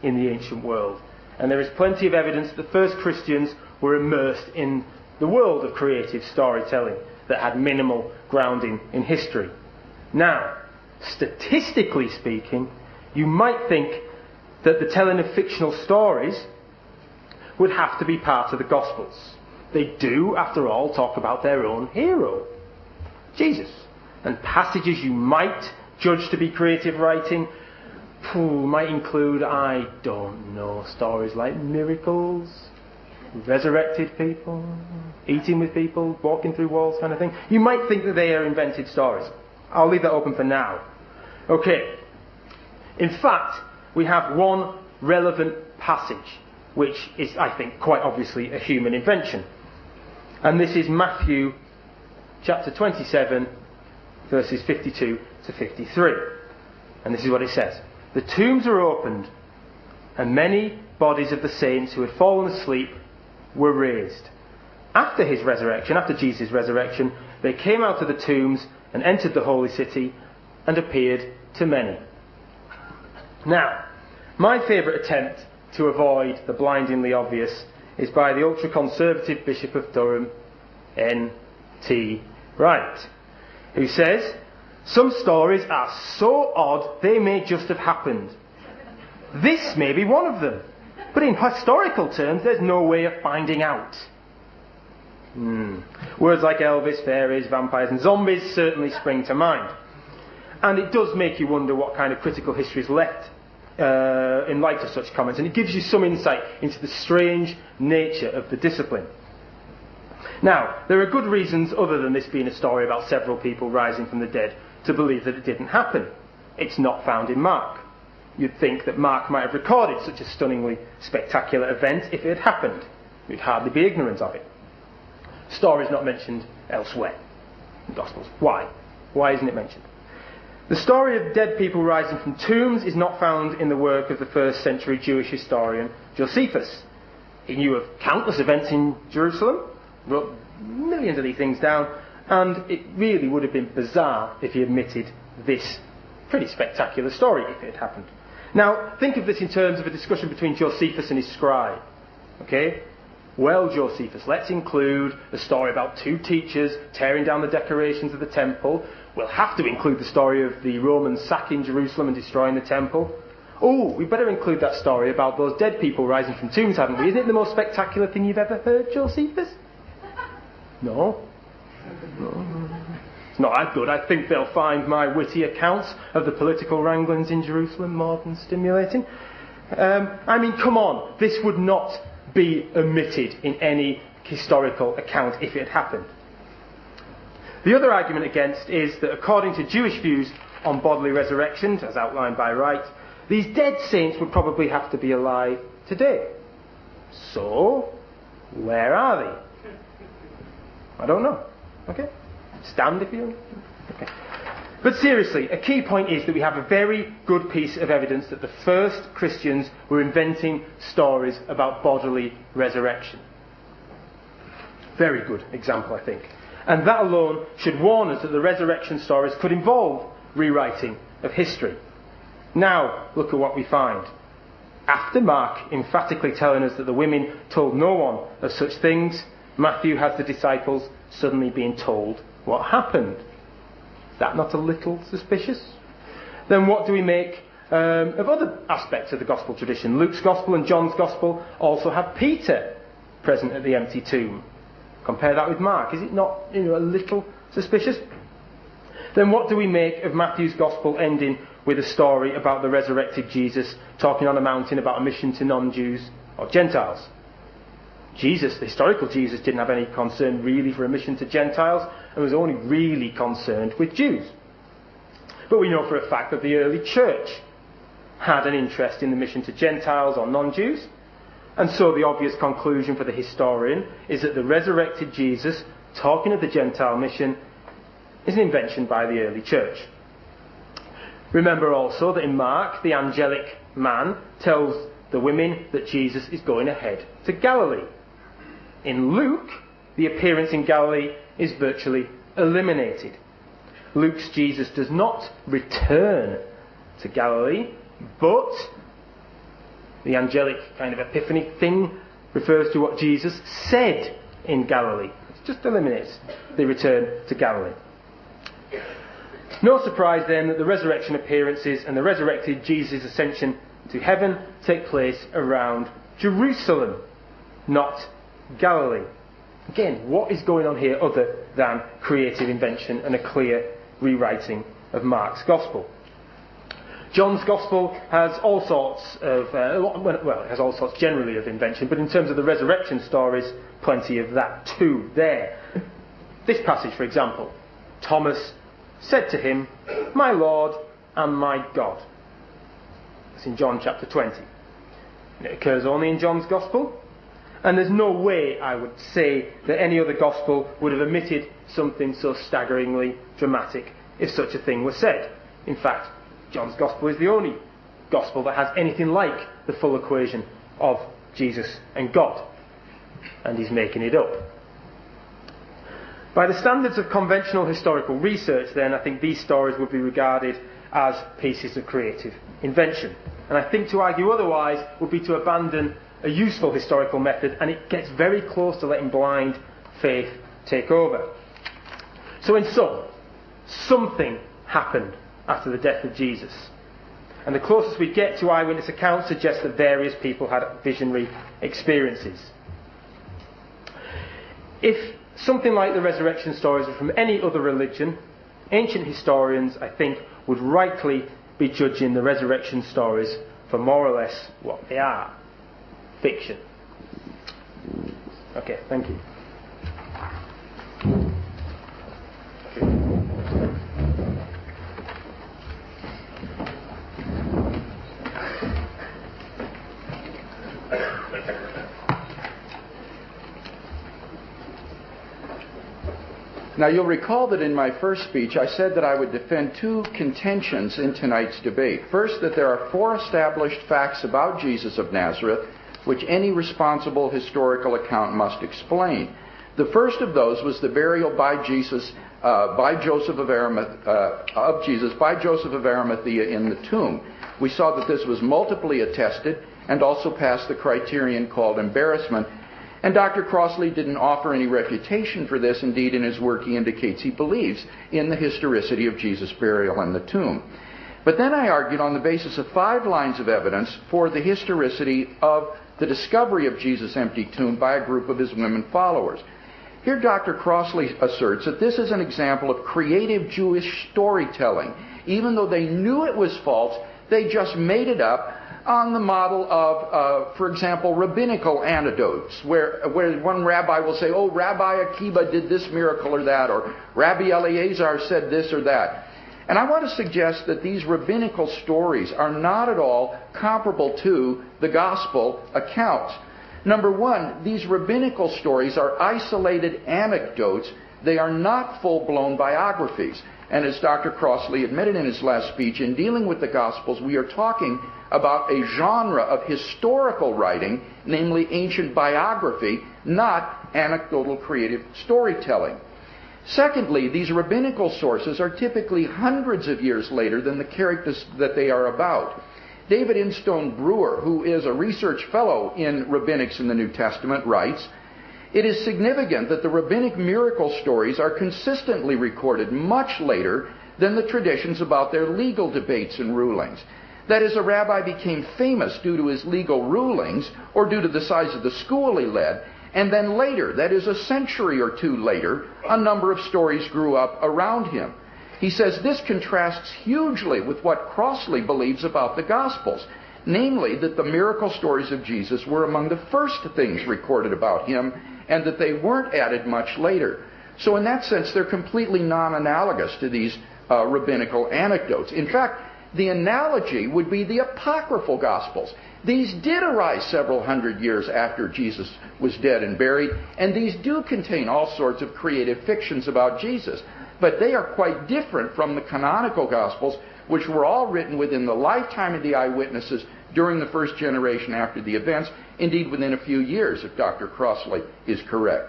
in the ancient world, and there is plenty of evidence that the first Christians were immersed in the world of creative storytelling that had minimal grounding in history. Now, statistically speaking, you might think that the telling of fictional stories would have to be part of the Gospels. They do, after all, talk about their own hero, Jesus. And passages you might judge to be creative writing might include, I don't know, stories like miracles, resurrected people, eating with people, walking through walls kind of thing. You might think that they are invented stories. I'll leave that open for now. Okay. In fact, we have one relevant passage, which is, I think, quite obviously a human invention. And this is Matthew chapter 27, verses 52 to 53. And this is what it says. The tombs are opened, and many bodies of the saints who had fallen asleep were raised. After his resurrection, after Jesus' resurrection, they came out of the tombs and entered the holy city and appeared to many. Now, my favourite attempt to avoid the blindingly obvious is by the ultra-conservative Bishop of Durham, N.T. Wright, who says, some stories are so odd they may just have happened. This may be one of them, but in historical terms there's no way of finding out. Words like Elvis, fairies, vampires and zombies certainly spring to mind. And it does make you wonder what kind of critical history is left in light of such comments, and it gives you some insight into the strange nature of the discipline. Now, there are good reasons, other than this being a story about several people rising from the dead, to believe that it didn't happen. It's not found in Mark. you'd think that Mark might have recorded such a stunningly spectacular event if it had happened. We'd hardly be ignorant of it. The story is not mentioned elsewhere in the Gospels. Why? Why isn't it mentioned? The story of dead people rising from tombs is not found in the work of the first century Jewish historian Josephus. He knew of countless events in Jerusalem, wrote millions of these things down, and it really would have been bizarre if he omitted this pretty spectacular story if it had happened. Now, think of this in terms of a discussion between Josephus and his scribe. Okay? Well, Josephus, let's include the story about two teachers tearing down the decorations of the temple. We'll have to include the story of the Romans sacking Jerusalem and destroying the temple. Oh, we better include that story about those dead people rising from tombs, haven't we? Isn't it the most spectacular thing you've ever heard, Josephus? No. It's not that good. I think they'll find my witty accounts of the political wranglings in Jerusalem more than stimulating. I mean, come on. This would not be omitted in any historical account if it had happened. The other argument against is that according to Jewish views on bodily resurrection, as outlined by Wright, these dead saints would probably have to be alive today. So, where are they? I don't know. Okay? Stand if you... Okay. But seriously, a key point is that we have a very good piece of evidence that the first Christians were inventing stories about bodily resurrection. Very good example, I think. And that alone should warn us that the resurrection stories could involve rewriting of history. Now, look at what we find. After Mark emphatically telling us that the women told no one of such things, Matthew has the disciples suddenly being told what happened. Is that not a little suspicious? Then what do we make of other aspects of the gospel tradition? Luke's gospel and John's gospel also have Peter present at the empty tomb. Compare that with Mark. Is it not, a little suspicious? Then what do we make of Matthew's gospel ending with a story about the resurrected Jesus talking on a mountain about a mission to non-Jews or Gentiles? Jesus, the historical Jesus, didn't have any concern really for a mission to Gentiles and was only really concerned with Jews. But we know for a fact that the early church had an interest in the mission to Gentiles or non-Jews. And so the obvious conclusion for the historian is that the resurrected Jesus, talking of the Gentile mission, is an invention by the early church. Remember also that in Mark, the angelic man tells the women that Jesus is going ahead to Galilee. In Luke, the appearance in Galilee is virtually eliminated. Luke's Jesus does not return to Galilee, but the angelic kind of epiphany thing refers to what Jesus said in Galilee. It just eliminates the return to Galilee. No surprise then that the resurrection appearances and the resurrected Jesus' ascension to heaven take place around Jerusalem, not Galilee. Again, what is going on here other than creative invention and a clear rewriting of Mark's Gospel? John's Gospel has all sorts of, it has all sorts generally of invention, but in terms of the resurrection stories, plenty of that too there. This passage, for example, Thomas said to him, "My Lord and my God." It's in John chapter 20. It occurs only in John's Gospel, and there's no way, I would say, that any other Gospel would have omitted something so staggeringly dramatic if such a thing were said. In fact, John's Gospel is the only Gospel that has anything like the full equation of Jesus and God, and he's making it up. By the standards of conventional historical research, then, I think these stories would be regarded as pieces of creative invention. And I think to argue otherwise would be to abandon a useful historical method, and it gets very close to letting blind faith take over. So in sum, something happened after the death of Jesus. And the closest we get to eyewitness accounts suggests that various people had visionary experiences. If something like the resurrection stories were from any other religion, ancient historians, I think, would rightly be judging the resurrection stories for more or less what they are: fiction. Okay, thank you. Now, you'll recall that in my first speech, I said that I would defend two contentions in tonight's debate. First, that there are 4 established facts about Jesus of Nazareth which any responsible historical account must explain. The first of those was the burial by Jesus, by Joseph of Arimathea in the tomb. We saw that this was multiply attested and also passed the criterion called embarrassment. And Dr. Crossley didn't offer any refutation for this. Indeed, in his work, he indicates he believes in the historicity of Jesus' burial in the tomb. But then I argued on the basis of 5 lines of evidence for the historicity of the discovery of Jesus' empty tomb by a group of his women followers. Here Dr. Crossley asserts that this is an example of creative Jewish storytelling. Even though they knew it was false, they just made it up on the model of, for example, rabbinical anecdotes, where one rabbi will say, oh, Rabbi Akiba did this miracle or that, or Rabbi Eleazar said this or that. And I want to suggest that these rabbinical stories are not at all comparable to the gospel accounts. Number one, these rabbinical stories are isolated anecdotes. They are not full-blown biographies. And as Dr. Crossley admitted in his last speech, in dealing with the Gospels, we are talking about a genre of historical writing, namely ancient biography, not anecdotal creative storytelling. Secondly, these rabbinical sources are typically hundreds of years later than the characters that they are about. David Instone Brewer, who is a research fellow in rabbinics in the New Testament, writes, "It is significant that the rabbinic miracle stories are consistently recorded much later than the traditions about their legal debates and rulings. That is, a rabbi became famous due to his legal rulings or due to the size of the school he led, and then later, that is a century or two later, a number of stories grew up around him." He says this contrasts hugely with what Crossley believes about the Gospels, namely that the miracle stories of Jesus were among the first things recorded about him and that they weren't added much later. So in that sense, they're completely non-analogous to these rabbinical anecdotes. In fact, the analogy would be the apocryphal Gospels. These did arise several hundred years after Jesus was dead and buried, and these do contain all sorts of creative fictions about Jesus. But they are quite different from the canonical Gospels, which were all written within the lifetime of the eyewitnesses during the first generation after the events, indeed within a few years, if Dr. Crossley is correct.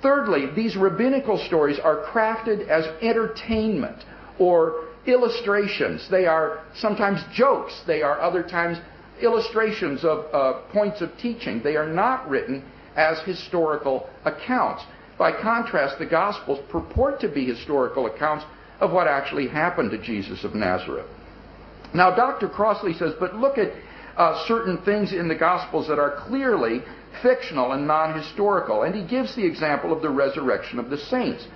Thirdly, these rabbinical stories are crafted as entertainment or illustrations. They are sometimes jokes. They are other times illustrations of points of teaching. They are not written as historical accounts. By contrast, the Gospels purport to be historical accounts of what actually happened to Jesus of Nazareth. Now, Dr. Crossley says, but look at certain things in the Gospels that are clearly fictional and non-historical, and he gives the example of the resurrection of the saints.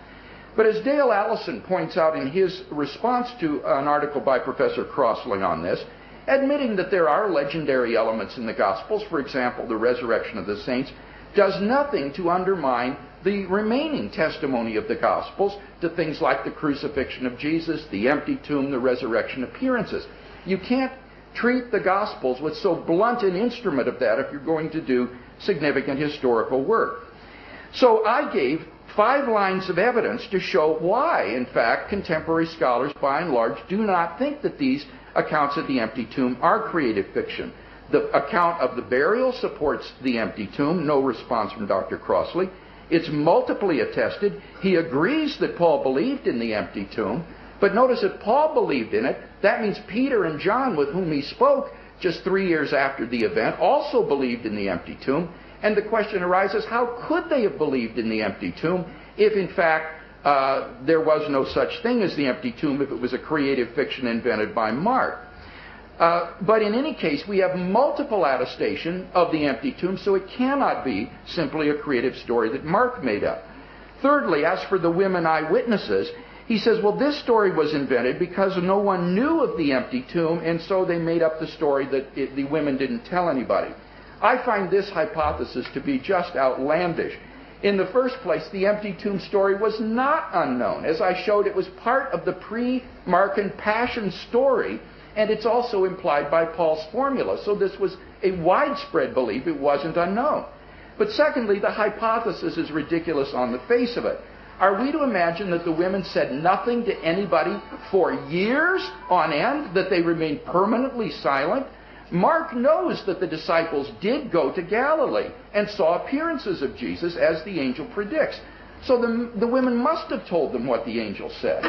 But as Dale Allison points out in his response to an article by Professor Crossley on this, admitting that there are legendary elements in the Gospels, for example, the resurrection of the saints, does nothing to undermine the remaining testimony of the Gospels to things like the crucifixion of Jesus, the empty tomb, the resurrection appearances. You can't treat the Gospels with so blunt an instrument of that if you're going to do significant historical work. So I gave 5 lines of evidence to show why, in fact, contemporary scholars, by and large, do not think that these accounts of the empty tomb are creative fiction. The account of the burial supports the empty tomb. No response from Dr. Crossley. It's multiply attested. He agrees that Paul believed in the empty tomb. But notice if Paul believed in it, that means Peter and John, with whom he spoke just 3 years after the event, also believed in the empty tomb. And the question arises, how could they have believed in the empty tomb if, in fact, there was no such thing as the empty tomb, if it was a creative fiction invented by Mark? But in any case, we have multiple attestation of the empty tomb, so it cannot be simply a creative story that Mark made up. Thirdly, as for the women eyewitnesses, he says, well, this story was invented because no one knew of the empty tomb, and so they made up the story that the women didn't tell anybody. I find this hypothesis to be just outlandish. In the first place, the empty tomb story was not unknown. As I showed, it was part of the pre-Markan Passion story, and it's also implied by Paul's formula. So this was a widespread belief. It wasn't unknown. But secondly, the hypothesis is ridiculous on the face of it. Are we to imagine that the women said nothing to anybody for years on end, that they remained permanently silent? Mark knows that the disciples did go to Galilee and saw appearances of Jesus as the angel predicts. So the women must have told them what the angel said.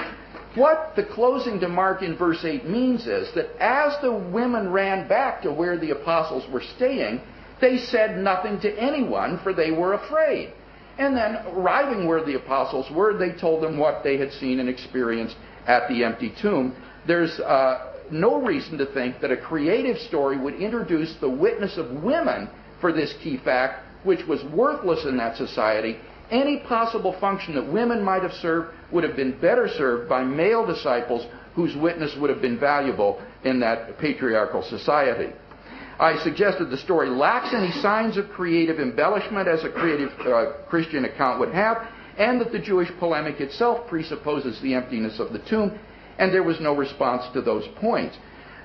What the closing to Mark in verse 8 means is that as the women ran back to where the apostles were staying, they said nothing to anyone, for they were afraid. And then, arriving where the apostles were, they told them what they had seen and experienced at the empty tomb. There's no reason to think that a creative story would introduce the witness of women for this key fact, which was worthless in that society. Any possible function that women might have served would have been better served by male disciples whose witness would have been valuable in that patriarchal society. I suggested the story lacks any signs of creative embellishment as a creative Christian account would have, and that the Jewish polemic itself presupposes the emptiness of the tomb, and there was no response to those points.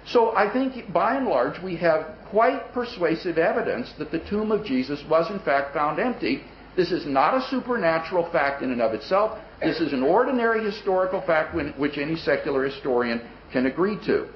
So I think, by and large, we have quite persuasive evidence that the tomb of Jesus was in fact found empty. This is not a supernatural fact in and of itself. This is an ordinary historical fact which any secular historian can agree to.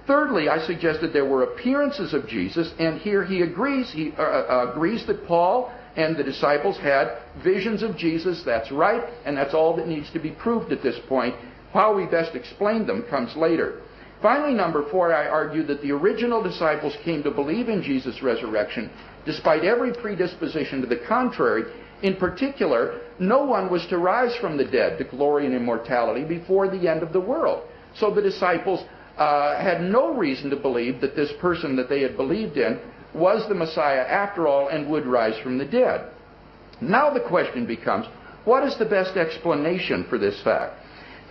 Thirdly, I suggested there were appearances of Jesus, and here he agrees. He agrees that Paul and the disciples had visions of Jesus. That's right, and that's all that needs to be proved at this point. How we best explain them comes later. Finally, number 4, I argue that the original disciples came to believe in Jesus' resurrection despite every predisposition to the contrary. In particular, no one was to rise from the dead to glory and immortality before the end of the world. So the disciples had no reason to believe that this person that they had believed in was the Messiah after all and would rise from the dead. Now the question becomes, what is the best explanation for this fact?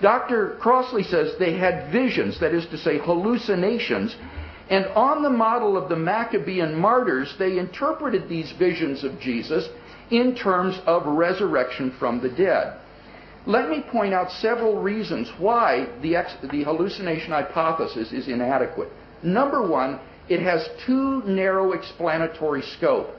Dr. Crossley says they had visions, that is to say hallucinations, and on the model of the Maccabean martyrs, they interpreted these visions of Jesus in terms of resurrection from the dead. Let me point out several reasons why the hallucination hypothesis is inadequate. Number 1, it has too narrow explanatory scope.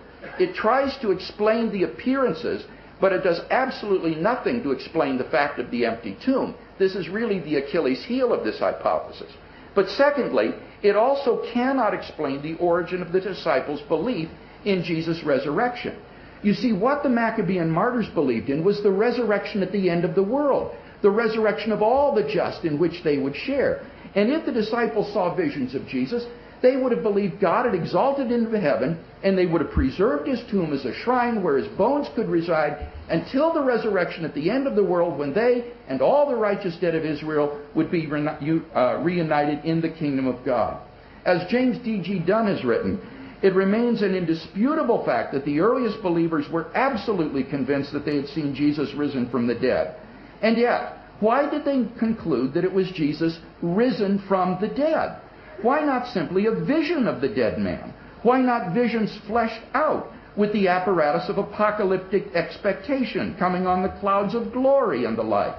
It tries to explain the appearances, but it does absolutely nothing to explain the fact of the empty tomb. This is really the Achilles heel of this hypothesis. But secondly, it also cannot explain the origin of the disciples' belief in Jesus' resurrection. You see, what the Maccabean martyrs believed in was the resurrection at the end of the world, the resurrection of all the just in which they would share. And if the disciples saw visions of Jesus, they would have believed God had exalted him to heaven, and they would have preserved his tomb as a shrine where his bones could reside until the resurrection at the end of the world, when they and all the righteous dead of Israel would be reunited in the kingdom of God. As James D.G. Dunn has written, it remains an indisputable fact that the earliest believers were absolutely convinced that they had seen Jesus risen from the dead. And yet, why did they conclude that it was Jesus risen from the dead? Why not simply a vision of the dead man? Why not visions fleshed out with the apparatus of apocalyptic expectation, coming on the clouds of glory and the like?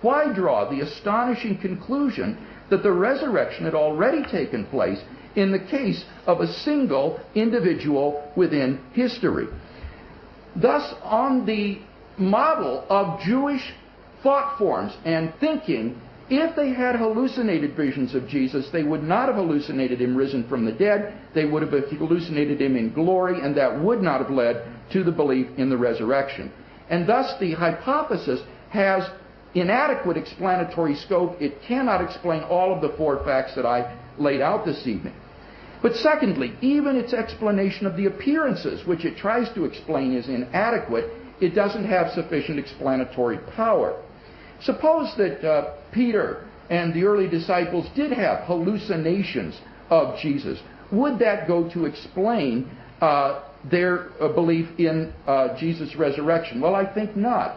Why draw the astonishing conclusion that the resurrection had already taken place in the case of a single individual within history? Thus, on the model of Jewish thought forms and thinking, if they had hallucinated visions of Jesus, they would not have hallucinated him risen from the dead. They would have hallucinated him in glory, and that would not have led to the belief in the resurrection. And thus the hypothesis has inadequate explanatory scope. It cannot explain all of the 4 facts that I laid out this evening. But secondly, even its explanation of the appearances, which it tries to explain, is inadequate. It doesn't have sufficient explanatory power. Suppose that Peter and the early disciples did have hallucinations of Jesus. Would that go to explain their belief in Jesus' resurrection? Well, I think not.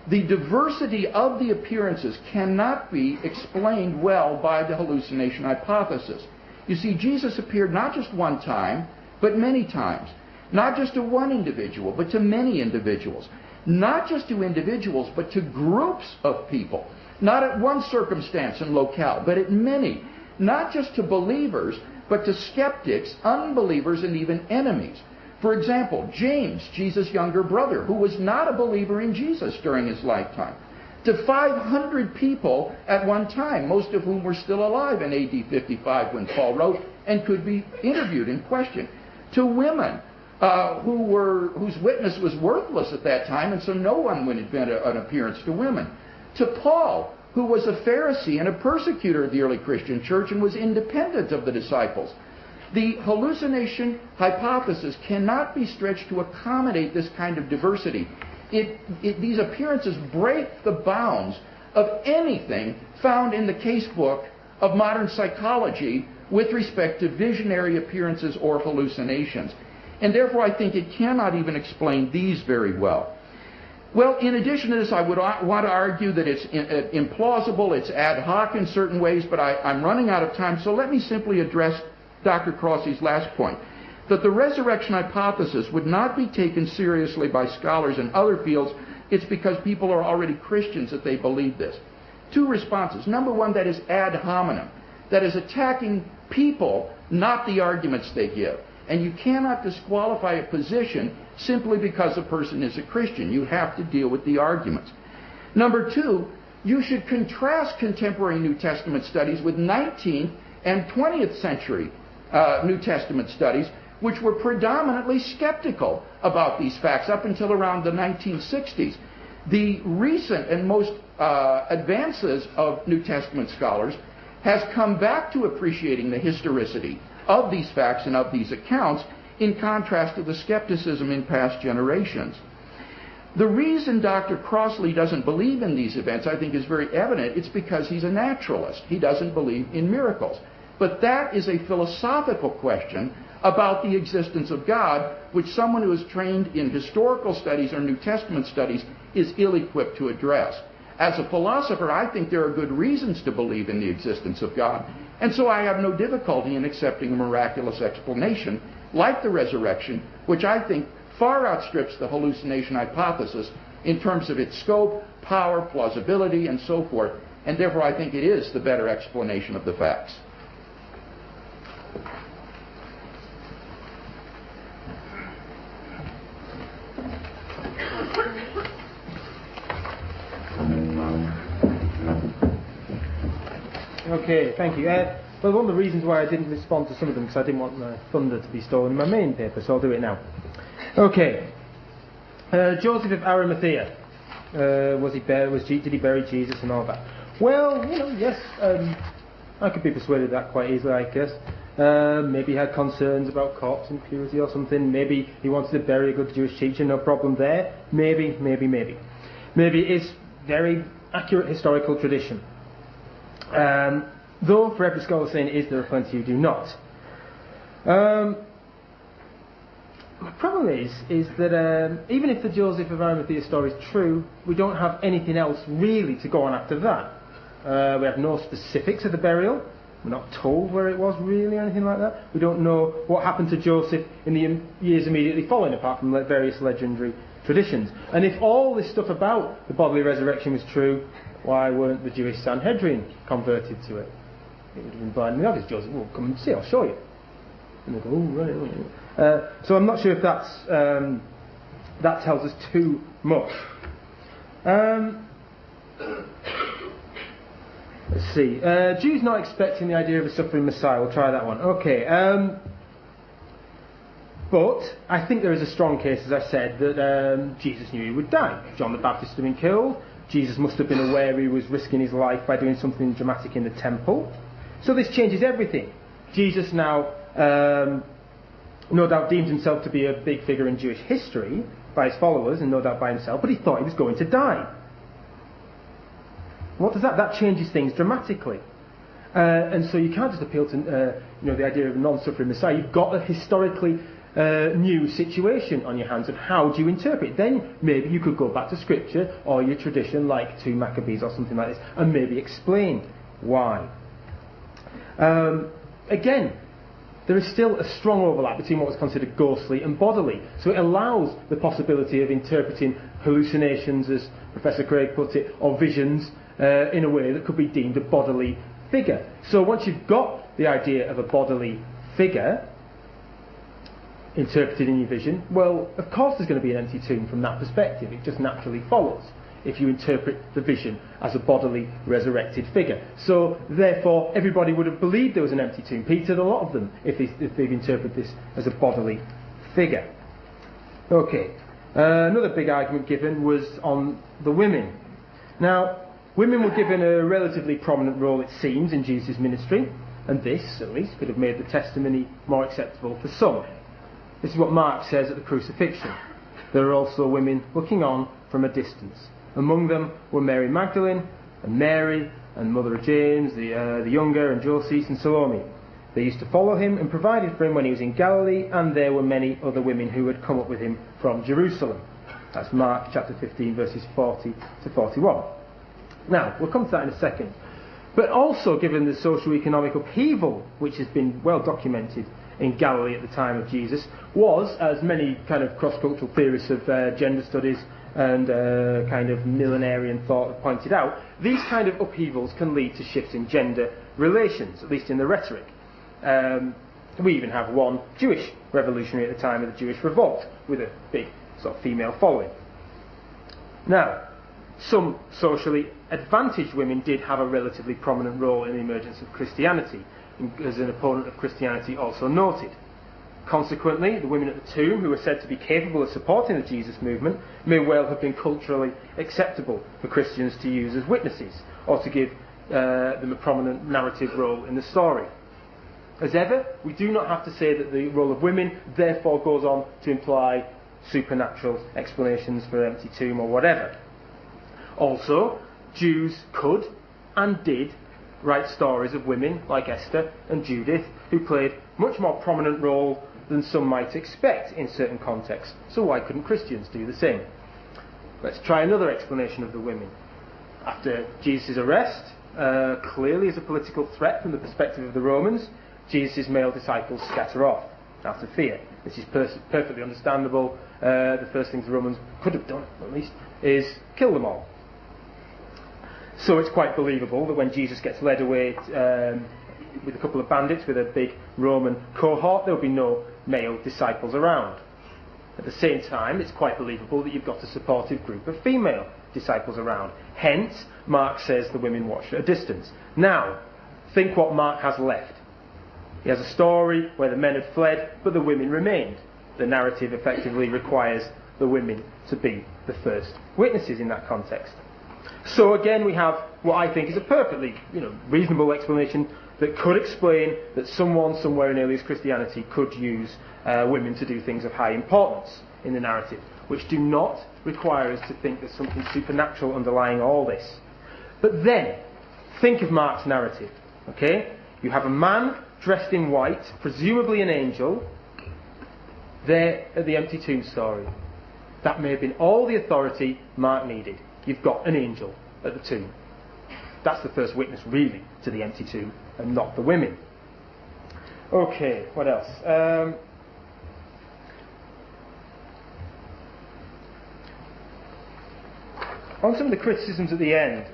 The diversity of the appearances cannot be explained well by the hallucination hypothesis. You see, Jesus appeared not just one time, but many times. Not just to one individual, but to many individuals. Not just to individuals, but to groups of people. Not at one circumstance and locale, but at many. Not just to believers, but to skeptics, unbelievers, and even enemies. For example, James, Jesus' younger brother, who was not a believer in Jesus during his lifetime. to 500 people at one time, most of whom were still alive in AD 55 when Paul wrote and could be interviewed and questioned, to women whose witness was worthless at that time, and so no one would invent an appearance to women, to Paul, who was a Pharisee and a persecutor of the early Christian church and was independent of the disciples. The hallucination hypothesis cannot be stretched to accommodate this kind of diversity. These appearances break the bounds of anything found in the casebook of modern psychology with respect to visionary appearances or hallucinations. And therefore I think it cannot even explain these very well. Well, in addition to this, I would want to argue that it's implausible, it's ad hoc in certain ways, but I'm running out of time, so let me simply address Dr. Crossley's last point, that the resurrection hypothesis would not be taken seriously by scholars in other fields. It's because people are already Christians that they believe this. Two responses. Number one, that is ad hominem, that is attacking people, not the arguments they give. And you cannot disqualify a position simply because a person is a Christian. You have to deal with the arguments. Number two, you should contrast contemporary New Testament studies with 19th and 20th century New Testament studies, which were predominantly skeptical about these facts up until around the 1960s. The recent and most advances of New Testament scholars has come back to appreciating the historicity of these facts and of these accounts, in contrast to the skepticism in past generations. The reason Dr. Crossley doesn't believe in these events, I think, is very evident. It's because he's a naturalist. He doesn't believe in miracles. But that is a philosophical question about the existence of God, which someone who is trained in historical studies or New Testament studies is ill-equipped to address. As a philosopher, I think there are good reasons to believe in the existence of God, and so I have no difficulty in accepting a miraculous explanation, like the resurrection, which I think far outstrips the hallucination hypothesis in terms of its scope, power, plausibility, and so forth, and therefore I think it is the better explanation of the facts. Okay, thank you. Well, one of the reasons why I didn't respond to some of them, because I didn't want my thunder to be stolen in my main paper, so I'll do it now. Okay. Joseph of Arimathea. Did he bury Jesus and all that? Well, yes, I could be persuaded of that quite easily, I guess. Maybe he had concerns about corpse impurity or something. Maybe he wanted to bury a good Jewish teacher, no problem there. Maybe. Maybe it is very accurate historical tradition. Though for every scholar saying it is, there are plenty who do not. My problem is that even if the Joseph of Arimathea story is true, we don't have anything else really to go on after that. We have no specifics of the burial. We're not told where it was really or anything like that. We don't know what happened to Joseph in the years immediately following, apart from various legendary traditions. And if all this stuff about the bodily resurrection was true, why weren't the Jewish Sanhedrin converted to it? It would have been blindly obvious. Joseph, well, come and see, I'll show you. And they go, oh, right. So I'm not sure if that tells us too much. Let's see. Jews not expecting the idea of a suffering Messiah. We'll try that one. Okay. But I think there is a strong case, as I said, that Jesus knew he would die. John the Baptist had been killed. Jesus must have been aware he was risking his life by doing something dramatic in the temple. So this changes everything. Jesus now, no doubt, deemed himself to be a big figure in Jewish history by his followers, and no doubt by himself, but he thought he was going to die. What does that? That changes things dramatically. And so you can't just appeal to the idea of a non-suffering Messiah. You've got a historically new situation on your hands, and how do you interpret it? Then maybe you could go back to Scripture or your tradition, like 2 Maccabees or something like this, and maybe explain why. Again, there is still a strong overlap between what was considered ghostly and bodily, so it allows the possibility of interpreting hallucinations, as Professor Craig put it, or visions in a way that could be deemed a bodily figure. So once you've got the idea of a bodily figure interpreted in your vision, well, of course there's going to be an empty tomb from that perspective. It just naturally follows. if you interpret the vision as a bodily resurrected figure. So therefore everybody would have believed there was an empty tomb. Peter and a lot of them, if they've interpreted this as a bodily figure. Okay, another big argument given was on the women. Now, women were given a relatively prominent role, it seems, in Jesus' ministry, and this, at least, could have made the testimony more acceptable for some. This is what Mark says at the crucifixion. There are also women looking on from a distance. Among them were Mary Magdalene, and Mary, and mother of James, the younger, and Joseph and Salome. They used to follow him and provided for him when he was in Galilee, and there were many other women who had come up with him from Jerusalem. That's Mark chapter 15, verses 40 to 41. Now, we'll come to that in a second. But also, given the socio-economic upheaval, which has been well documented in Galilee at the time of Jesus, was, as many kind of cross-cultural theorists of gender studies and kind of millenarian thought have pointed out, these kind of upheavals can lead to shifts in gender relations, at least in the rhetoric. We even have one Jewish revolutionary at the time of the Jewish revolt, with a big sort of female following. Now, some socially advantaged women did have a relatively prominent role in the emergence of Christianity, as an opponent of Christianity also noted. Consequently, the women at the tomb, who were said to be capable of supporting the Jesus movement, may well have been culturally acceptable for Christians to use as witnesses, or to give them a prominent narrative role in the story. As ever, we do not have to say that the role of women therefore goes on to imply supernatural explanations for an empty tomb or whatever. Also, Jews could and did write stories of women like Esther and Judith who played much more prominent role than some might expect in certain contexts. So why couldn't Christians do the same? Let's try another explanation of the women. After Jesus' arrest, clearly as a political threat from the perspective of the Romans, Jesus' male disciples scatter off out of fear. This is perfectly understandable. The first things the Romans could have done, at least, is kill them all. So it's quite believable that when Jesus gets led away with a couple of bandits with a big Roman cohort, there will be no male disciples around. At the same time, it's quite believable that you've got a supportive group of female disciples around. Hence, Mark says the women watched at a distance. Now, think what Mark has left. He has a story where the men had fled, but the women remained. The narrative effectively requires the women to be the first witnesses in that context. So again, we have what I think is a perfectly reasonable explanation that could explain that someone somewhere in earliest Christianity could use women to do things of high importance in the narrative, which do not require us to think there's something supernatural underlying all this. But then, think of Mark's narrative. Okay? You have a man dressed in white, presumably an angel, there at the empty tomb story. That may have been all the authority Mark needed. You've got an angel at the tomb. That's the first witness, really, to the empty tomb, and not the women. Okay, what else? On some of the criticisms at the end,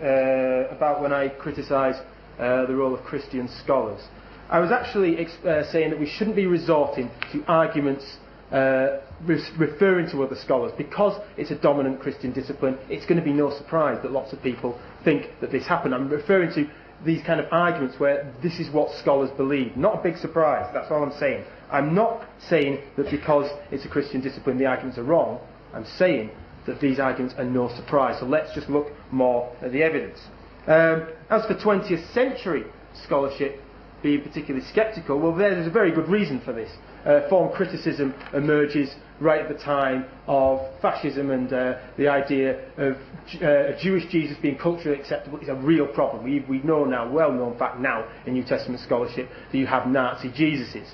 about when I criticise the role of Christian scholars, I was actually saying that we shouldn't be resorting to arguments referring to other scholars. Because it's a dominant Christian discipline, it's going to be no surprise that lots of people think that this happened. I'm referring to these kind of arguments where this is what scholars believe. Not a big surprise, that's all I'm saying. I'm not saying that because it's a Christian discipline the arguments are wrong. I'm saying that these arguments are no surprise. So let's just look more at the evidence. As for 20th century scholarship being particularly sceptical, well, there's a very good reason for this. Form criticism emerges right at the time of fascism, and the idea of a Jewish Jesus being culturally acceptable is a real problem. We know now, well known fact now in New Testament scholarship, that you have Nazi Jesuses.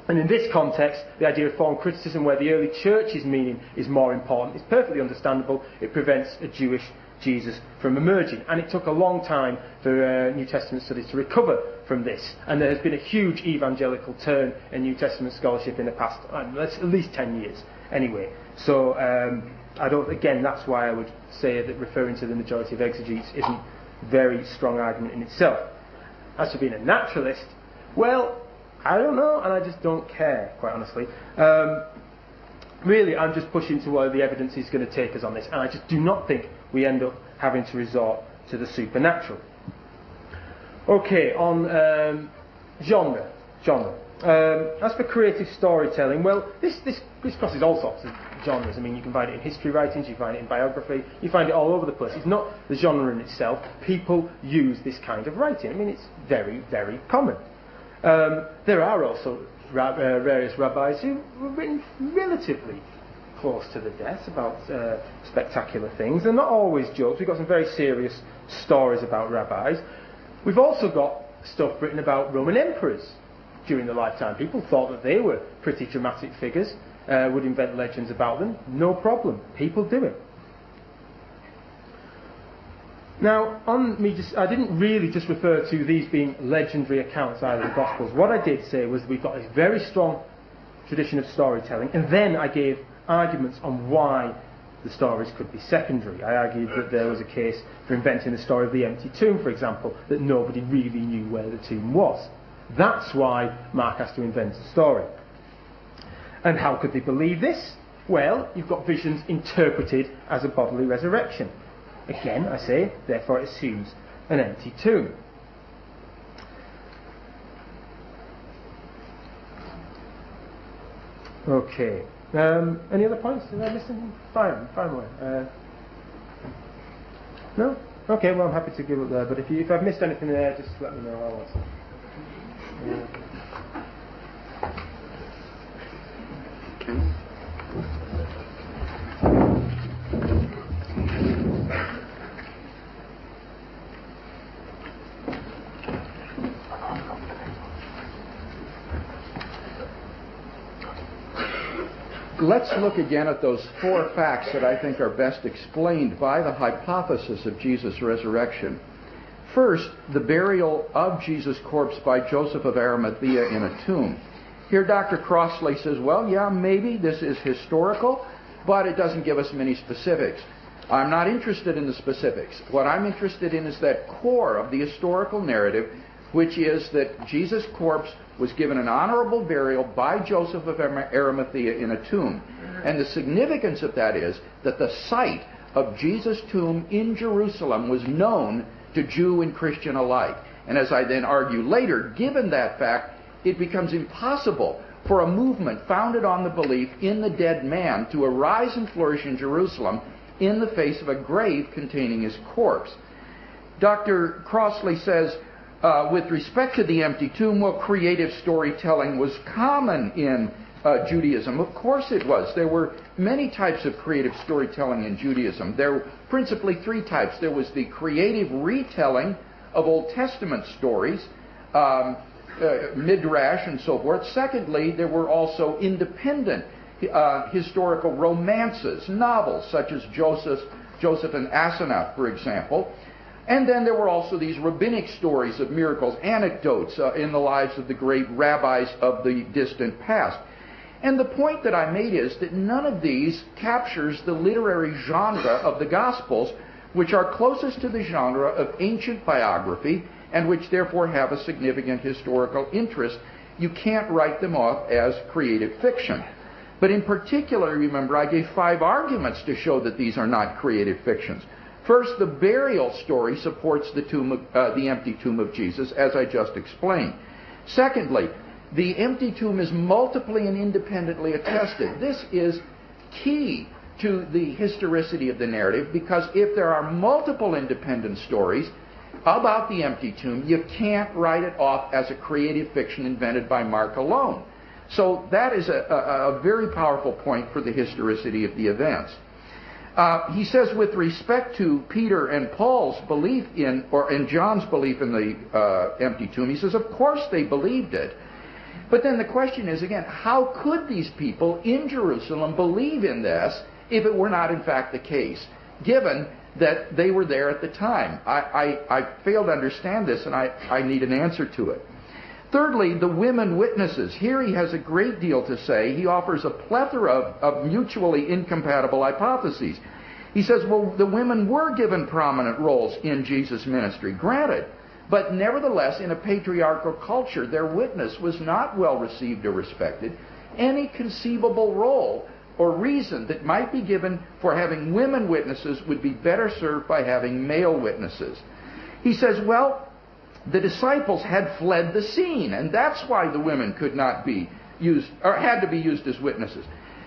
And in this context, the idea of form criticism, where the early church's meaning is more important, is perfectly understandable. It prevents a Jewish Jesus from emerging. And it took a long time for New Testament studies to recover from this. And there has been a huge evangelical turn in New Testament scholarship in the past, at least 10 years anyway. So, again, that's why I would say that referring to the majority of exegetes isn't a very strong argument in itself. As for being a naturalist, well, I don't know, and I just don't care, quite honestly. really, I'm just pushing to where the evidence is going to take us on this, and I just do not think we end up having to resort to the supernatural. Okay, on genre. As for creative storytelling, well, this crosses all sorts of genres. I mean, you can find it in history writings, you find it in biography, you find it all over the place. It's not the genre in itself. People use this kind of writing. I mean, it's very, very common. There are also various rabbis who were written relatively close to the death about spectacular things. They're not always jokes. We've got some very serious stories about rabbis. We've also got stuff written about Roman emperors during their lifetime. People thought that they were pretty dramatic figures, would invent legends about them. No problem. People do it. Now, I didn't really just refer to these being legendary accounts out of the Gospels. What I did say was we've got a very strong tradition of storytelling, and then I gave arguments on why the stories could be secondary. I argued that there was a case for inventing the story of the empty tomb, for example, that nobody really knew where the tomb was. That's why Mark has to invent a story. And how could they believe this? Well, you've got visions interpreted as a bodily resurrection. Again, I say, therefore it assumes an empty tomb. Okay. Any other points? Did I miss anything? Fine away. No? Okay, well, I'm happy to give up there. But if I've missed anything there, just let me know. I'll answer. Let's look again at those 4 facts that I think are best explained by the hypothesis of Jesus' resurrection. First, the burial of Jesus' corpse by Joseph of Arimathea in a tomb. Here Dr. Crossley says, well, yeah, maybe this is historical, but it doesn't give us many specifics. I'm not interested in the specifics. What I'm interested in is that core of the historical narrative, which is that Jesus' corpse was given an honorable burial by Joseph of Arimathea in a tomb. And the significance of that is that the site of Jesus' tomb in Jerusalem was known to Jew and Christian alike. And as I then argue later, given that fact, it becomes impossible for a movement founded on the belief in the dead man to arise and flourish in Jerusalem in the face of a grave containing his corpse. Dr. Crossley says, with respect to the empty tomb, well, creative storytelling was common in Judaism. Of course it was. There were many types of creative storytelling in Judaism. There were principally 3 types. There was the creative retelling of Old Testament stories, midrash and so forth. Secondly, there were also independent historical romances, novels such as Joseph and Asenath, for example. And then there were also these rabbinic stories of miracles, anecdotes in the lives of the great rabbis of the distant past. And the point that I made is that none of these captures the literary genre of the Gospels, which are closest to the genre of ancient biography and which therefore have a significant historical interest. You can't write them off as creative fiction. But in particular, remember, I gave 5 arguments to show that these are not creative fictions. First, the burial story supports the empty tomb of Jesus, as I just explained. Secondly, the empty tomb is multiply and independently attested. This is key to the historicity of the narrative, because if there are multiple independent stories about the empty tomb, you can't write it off as a creative fiction invented by Mark alone. So that is a very powerful point for the historicity of the events. He says, with respect to Peter and Paul's belief in, and John's belief in the empty tomb, he says, of course they believed it. But then the question is, again, how could these people in Jerusalem believe in this if it were not in fact the case, given that they were there at the time? I fail to understand this, and I need an answer to it. Thirdly, the women witnesses. Here he has a great deal to say. He offers a plethora of mutually incompatible hypotheses. He says, well, the women were given prominent roles in Jesus' ministry, granted, but nevertheless, in a patriarchal culture, their witness was not well received or respected. Any conceivable role or reason that might be given for having women witnesses would be better served by having male witnesses. He says, well, the disciples had fled the scene, and that's why the women could not be used, or had to be used as witnesses.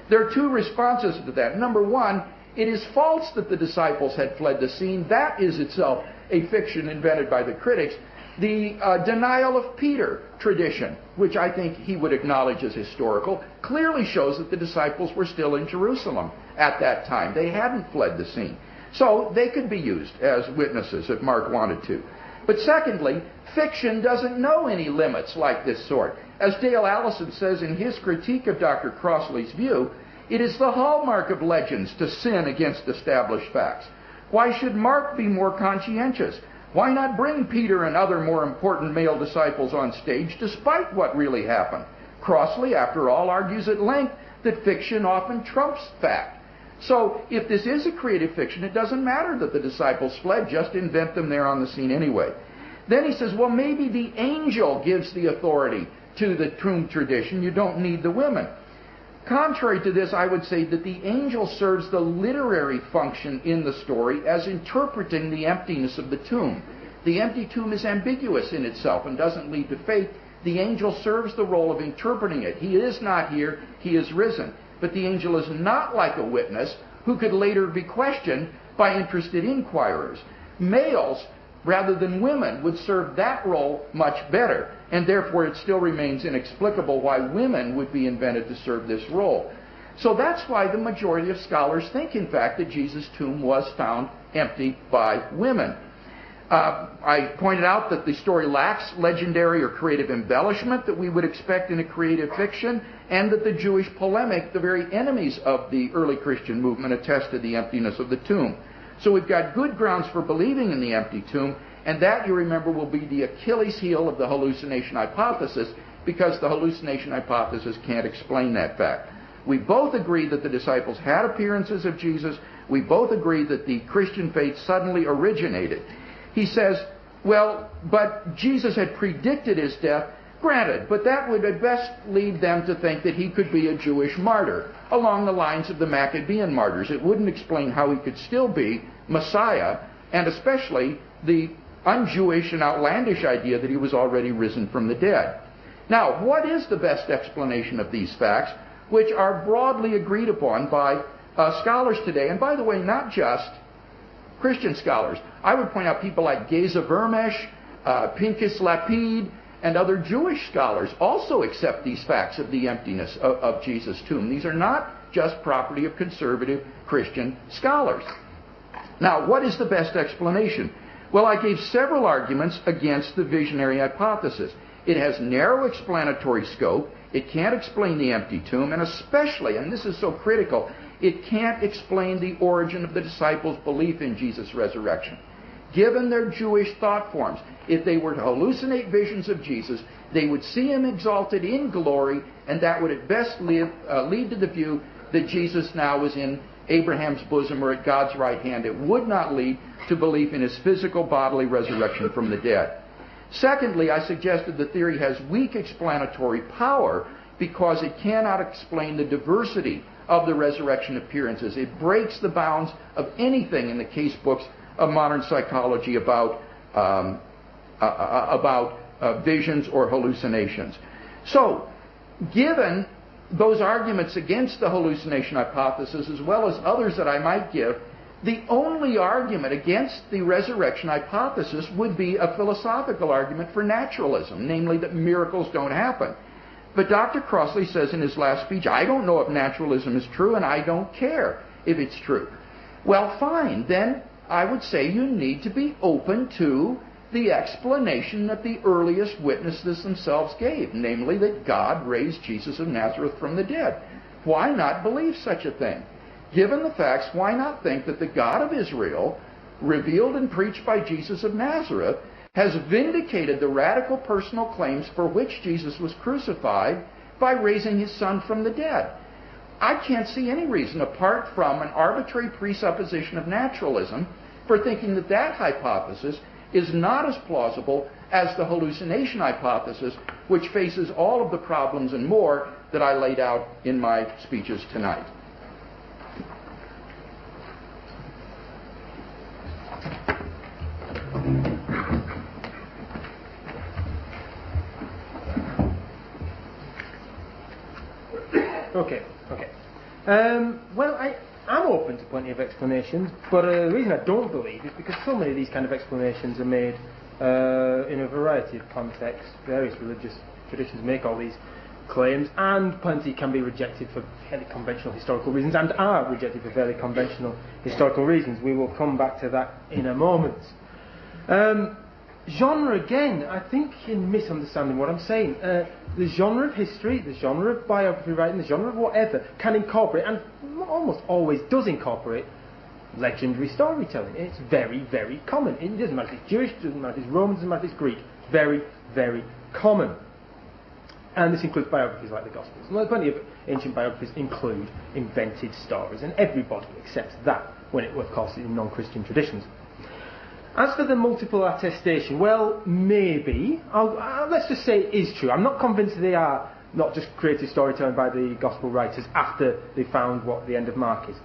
There are two responses to that. Number one, it is false that the disciples had fled the scene. That is itself a fiction invented by the critics. The denial of Peter tradition, which I think he would acknowledge as historical, clearly shows that the disciples were still in Jerusalem at that time. They hadn't fled the scene. So they could be used as witnesses if Mark wanted to. But secondly, fiction doesn't know any limits like this sort. As Dale Allison says in his critique of Dr. Crossley's view, it is the hallmark of legends to sin against established facts. Why should Mark be more conscientious? Why not bring Peter and other more important male disciples on stage despite what really happened? Crossley, after all, argues at length that fiction often trumps fact. So if this is a creative fiction, it doesn't matter that the disciples fled, just invent them there on the scene anyway. Then he says, well, maybe the angel gives the authority to the tomb tradition. You don't need the women. Contrary to this, I would say that the angel serves the literary function in the story as interpreting the emptiness of the tomb. The empty tomb is ambiguous in itself and doesn't lead to faith. The angel serves the role of interpreting it. He is not here, he is risen. But the angel is not like a witness who could later be questioned by interested inquirers. Males, rather than women, would serve that role much better, and therefore it still remains inexplicable why women would be invented to serve this role. So that's why the majority of scholars think, in fact, that Jesus' tomb was found empty by women. I pointed out that the story lacks legendary or creative embellishment that we would expect in a creative fiction, and that the Jewish polemic, the very enemies of the early Christian movement, attested the emptiness of the tomb. So we've got good grounds for believing in the empty tomb, and that, you remember, will be the Achilles heel of the hallucination hypothesis, because the hallucination hypothesis can't explain that fact. We both agree that the disciples had appearances of Jesus. We both agree that the Christian faith suddenly originated. He says, well, but Jesus had predicted his death. Granted, but that would at best lead them to think that he could be a Jewish martyr, along the lines of the Maccabean martyrs. It wouldn't explain how he could still be Messiah, and especially the un-Jewish and outlandish idea that he was already risen from the dead. Now, what is the best explanation of these facts, which are broadly agreed upon by scholars today? And by the way, not just Christian scholars. I would point out people like Geza Vermesh, Pinchas Lapid, and other Jewish scholars also accept these facts of the emptiness of Jesus' tomb. These are not just property of conservative Christian scholars. Now, what is the best explanation? Well, I gave several arguments against the visionary hypothesis. It has narrow explanatory scope. It can't explain the empty tomb, and especially, and this is so critical, it can't explain the origin of the disciples' belief in Jesus' resurrection. Given their Jewish thought forms, if they were to hallucinate visions of Jesus, they would see him exalted in glory, and that would at best lead to the view that Jesus now was in Abraham's bosom or at God's right hand. It would not lead to belief in his physical bodily resurrection from the dead. Secondly, I suggested the theory has weak explanatory power because it cannot explain the diversity of the resurrection appearances. It breaks the bounds of anything in the case books of modern psychology about visions or hallucinations. So, given those arguments against the hallucination hypothesis, as well as others that I might give, the only argument against the resurrection hypothesis would be a philosophical argument for naturalism, namely that miracles don't happen. But Dr. Crossley says in his last speech, I don't know if naturalism is true, and I don't care if it's true. Well, fine. Then I would say you need to be open to the explanation that the earliest witnesses themselves gave, namely that God raised Jesus of Nazareth from the dead. Why not believe such a thing? Given the facts, why not think that the God of Israel, revealed and preached by Jesus of Nazareth, has vindicated the radical personal claims for which Jesus was crucified by raising his Son from the dead? I can't see any reason, apart from an arbitrary presupposition of naturalism, for thinking that that hypothesis is not as plausible as the hallucination hypothesis, which faces all of the problems and more that I laid out in my speeches tonight. Okay. Well, I'm open to plenty of explanations, but the reason I don't believe is because so many of these kind of explanations are made in a variety of contexts. Various religious traditions make all these claims, and plenty can be rejected for fairly conventional historical reasons, and are rejected for fairly conventional historical reasons. We will come back to that in a moment. Genre, again, I think you're misunderstanding what I'm saying. The genre of history, the genre of biography writing, the genre of whatever can incorporate, and almost always does incorporate, legendary storytelling. It's very, very common. It doesn't matter if it's Jewish, it doesn't matter if it's Roman, it doesn't matter if it's Greek. It's very, very common. And this includes biographies like the Gospels. Well, plenty of ancient biographies include invented stories, and everybody accepts that when it, of course, in non-Christian traditions. As for the multiple attestation, well, maybe. Let's just say it is true. I'm not convinced they are not just creative storytelling by the Gospel writers after they found what the end of Mark is.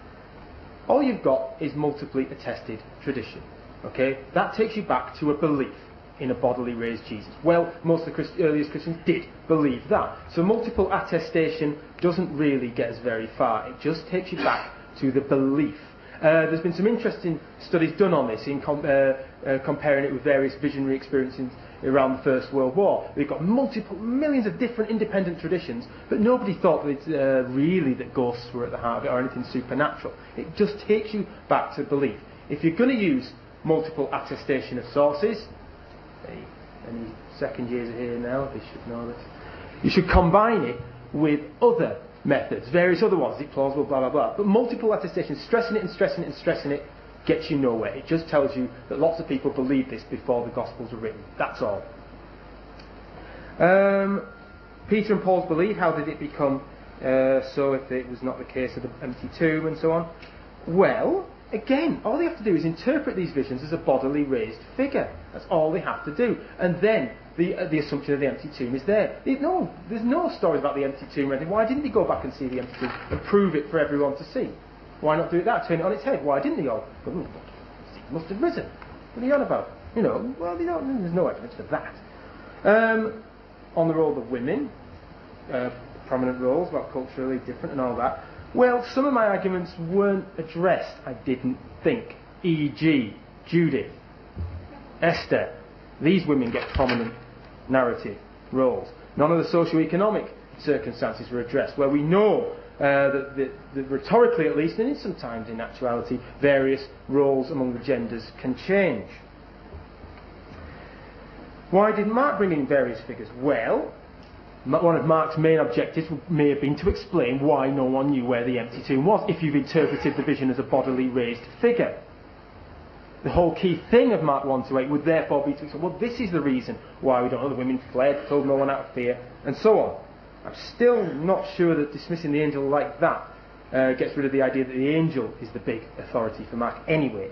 All you've got is multiply attested tradition. Okay? That takes you back to a belief in a bodily raised Jesus. Well, most of the earliest Christians did believe that. So multiple attestation doesn't really get us very far. It just takes you back to the belief. There's been some interesting studies done on this in comparing it with various visionary experiences around the First World War. We've got millions of different independent traditions, but nobody thought that really that ghosts were at the heart of it or anything supernatural. It just takes you back to belief. If you're going to use multiple attestation of sources, any second years are here now, they should know this. You should combine it with other methods, various other ones, is it plausible, blah blah blah. But multiple attestation, stressing it and stressing it and stressing it, gets you nowhere. It just tells you that lots of people believed this before the Gospels were written. That's all. Peter and Paul's belief, how did it become so if it was not the case of the empty tomb and so on? Well, again, all they have to do is interpret these visions as a bodily raised figure. That's all they have to do. And then the assumption of the empty tomb is there. There's no stories about the empty tomb or anything. Why didn't they go back and see the empty tomb and prove it for everyone to see? Why not do it that? Turn it on its head. Why didn't they all? Well, it must have risen. What are you on about? Well, there's no evidence for that. On the role of women, prominent roles, well, culturally different and all that. Well, some of my arguments weren't addressed, I didn't think. E.g., Judith, Esther. These women get prominent narrative roles. None of the socio-economic circumstances were addressed, where we know that rhetorically at least, and sometimes in actuality, various roles among the genders can change. Why did Mark bring in various figures? Well, one of Mark's main objectives may have been to explain why no one knew where the empty tomb was, if you've interpreted the vision as a bodily raised figure. The whole key thing of Mark 1-8 would therefore be to explain, well, this is the reason why we don't know. The women fled, told no one out of fear, and so on. I'm still not sure that dismissing the angel like that gets rid of the idea that the angel is the big authority for Mark anyway.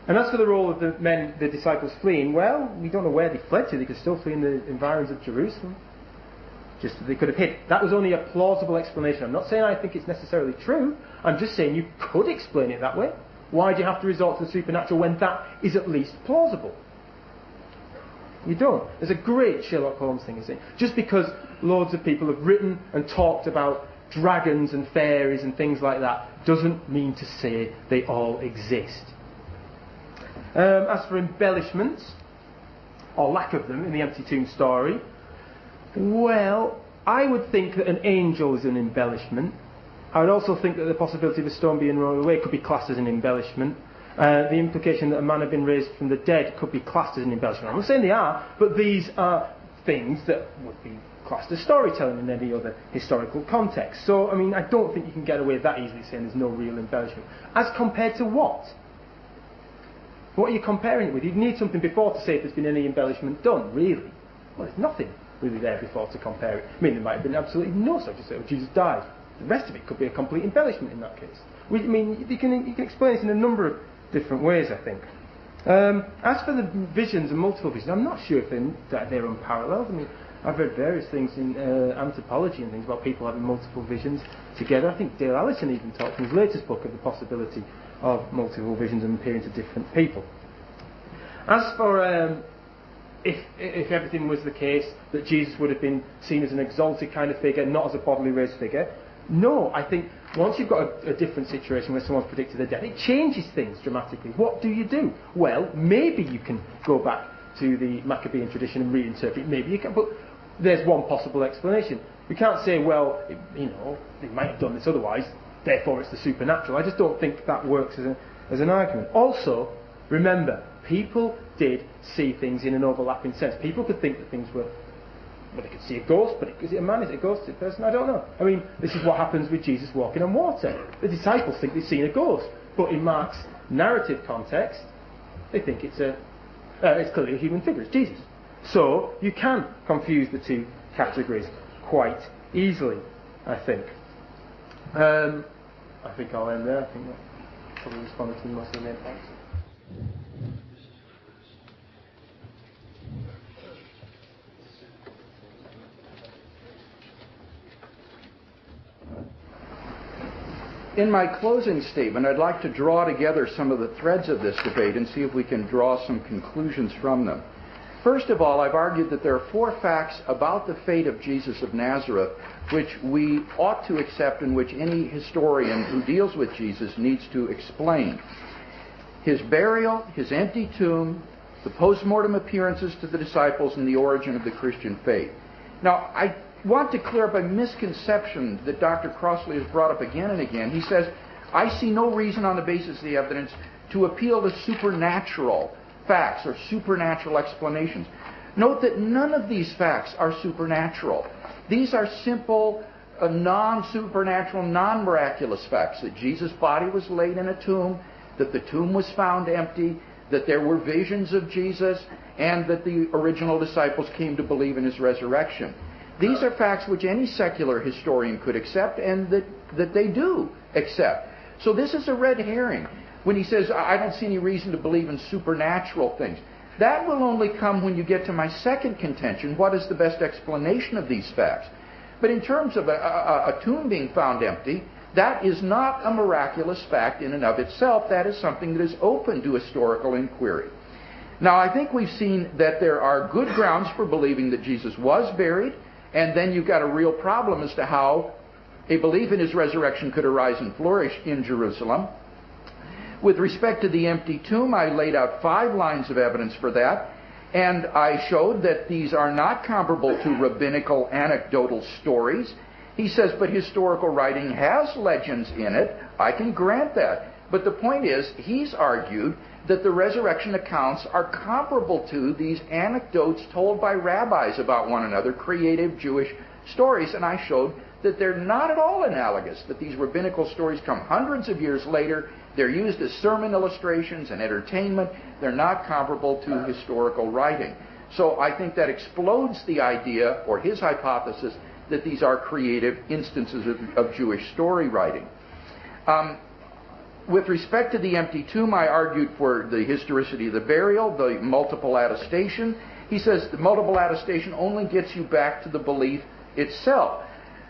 And as for the role of the disciples fleeing, well, we don't know where they fled to. They could still flee in the environs of Jerusalem. Just that they could have hid. That was only a plausible explanation. I'm not saying I think it's necessarily true. I'm just saying you could explain it that way. Why do you have to resort to the supernatural when that is at least plausible? You don't. There's a great Sherlock Holmes thing, isn't it? Just because loads of people have written and talked about dragons and fairies and things like that doesn't mean to say they all exist. As for embellishments, or lack of them in the empty tomb story, well, I would think that an angel is an embellishment. I would also think that the possibility of a stone being rolled away could be classed as an embellishment. The implication that a man had been raised from the dead could be classed as an embellishment. I'm not saying they are, but these are things that would be classed as storytelling in any other historical context. So, I mean, I don't think you can get away that easily saying there's no real embellishment. As compared to what? What are you comparing it with? You'd need something before to say if there's been any embellishment done, really. Well, there's nothing really there before to compare it. I mean, there might have been absolutely no such a say, Jesus died. The rest of it could be a complete embellishment in that case. I mean, you can explain this in a number of different ways, I think. As for the visions and multiple visions, I'm not sure if they're unparalleled. I mean, I've read various things in anthropology and things about people having multiple visions together. I think Dale Allison even talked in his latest book of the possibility of multiple visions and appearing to different people. As for if everything was the case, that Jesus would have been seen as an exalted kind of figure, not as a bodily raised figure, No, I think once you've got a different situation where someone's predicted their death, it changes things dramatically. What do you do? Well, maybe you can go back to the Maccabean tradition and reinterpret. Maybe you can, but there's one possible explanation. We can't say, well, they might have done this otherwise, therefore it's the supernatural. I just don't think that works as an argument. Also, remember, people did see things in an overlapping sense. People could think that things were, well, they could see a ghost, but is it a man, is it a ghost, is it a person? I don't know. I mean, this is what happens with Jesus walking on water. The disciples think they've seen a ghost, but in Mark's narrative context, they think it's clearly a human figure, it's Jesus. So, you can confuse the two categories quite easily, I think. I think I'll end there. I think that probably responded to most of the main points. In my closing statement, I'd like to draw together some of the threads of this debate and see if we can draw some conclusions from them. First of all, I've argued that there are 4 facts about the fate of Jesus of Nazareth which we ought to accept and which any historian who deals with Jesus needs to explain. His burial, his empty tomb, the post-mortem appearances to the disciples, and the origin of the Christian faith. Now, I want to clear up a misconception that Dr. Crossley has brought up again and again. He says, I see no reason on the basis of the evidence to appeal to supernatural facts or supernatural explanations. Note that none of these facts are supernatural. These are simple, non-supernatural, non-miraculous facts. That Jesus' body was laid in a tomb, that the tomb was found empty, that there were visions of Jesus, and that the original disciples came to believe in his resurrection. These are facts which any secular historian could accept, and that they do accept. So this is a red herring. When he says, I don't see any reason to believe in supernatural things. That will only come when you get to my second contention, what is the best explanation of these facts? But in terms of a tomb being found empty, that is not a miraculous fact in and of itself. That is something that is open to historical inquiry. Now, I think we've seen that there are good grounds for believing that Jesus was buried, and then you've got a real problem as to how a belief in his resurrection could arise and flourish in Jerusalem. With respect to the empty tomb, I laid out 5 lines of evidence for that, and I showed that these are not comparable to rabbinical anecdotal stories. He says, but historical writing has legends in it. I can grant that. But the point is, he's argued that the resurrection accounts are comparable to these anecdotes told by rabbis about one another, creative Jewish stories, and I showed that they're not at all analogous, that these rabbinical stories come hundreds of years later. They're used as sermon illustrations and entertainment. They're not comparable to historical writing. So I think that explodes the idea, or his hypothesis, that these are creative instances of Jewish story writing. With respect to the empty tomb, I argued for the historicity of the burial, the multiple attestation. He says the multiple attestation only gets you back to the belief itself.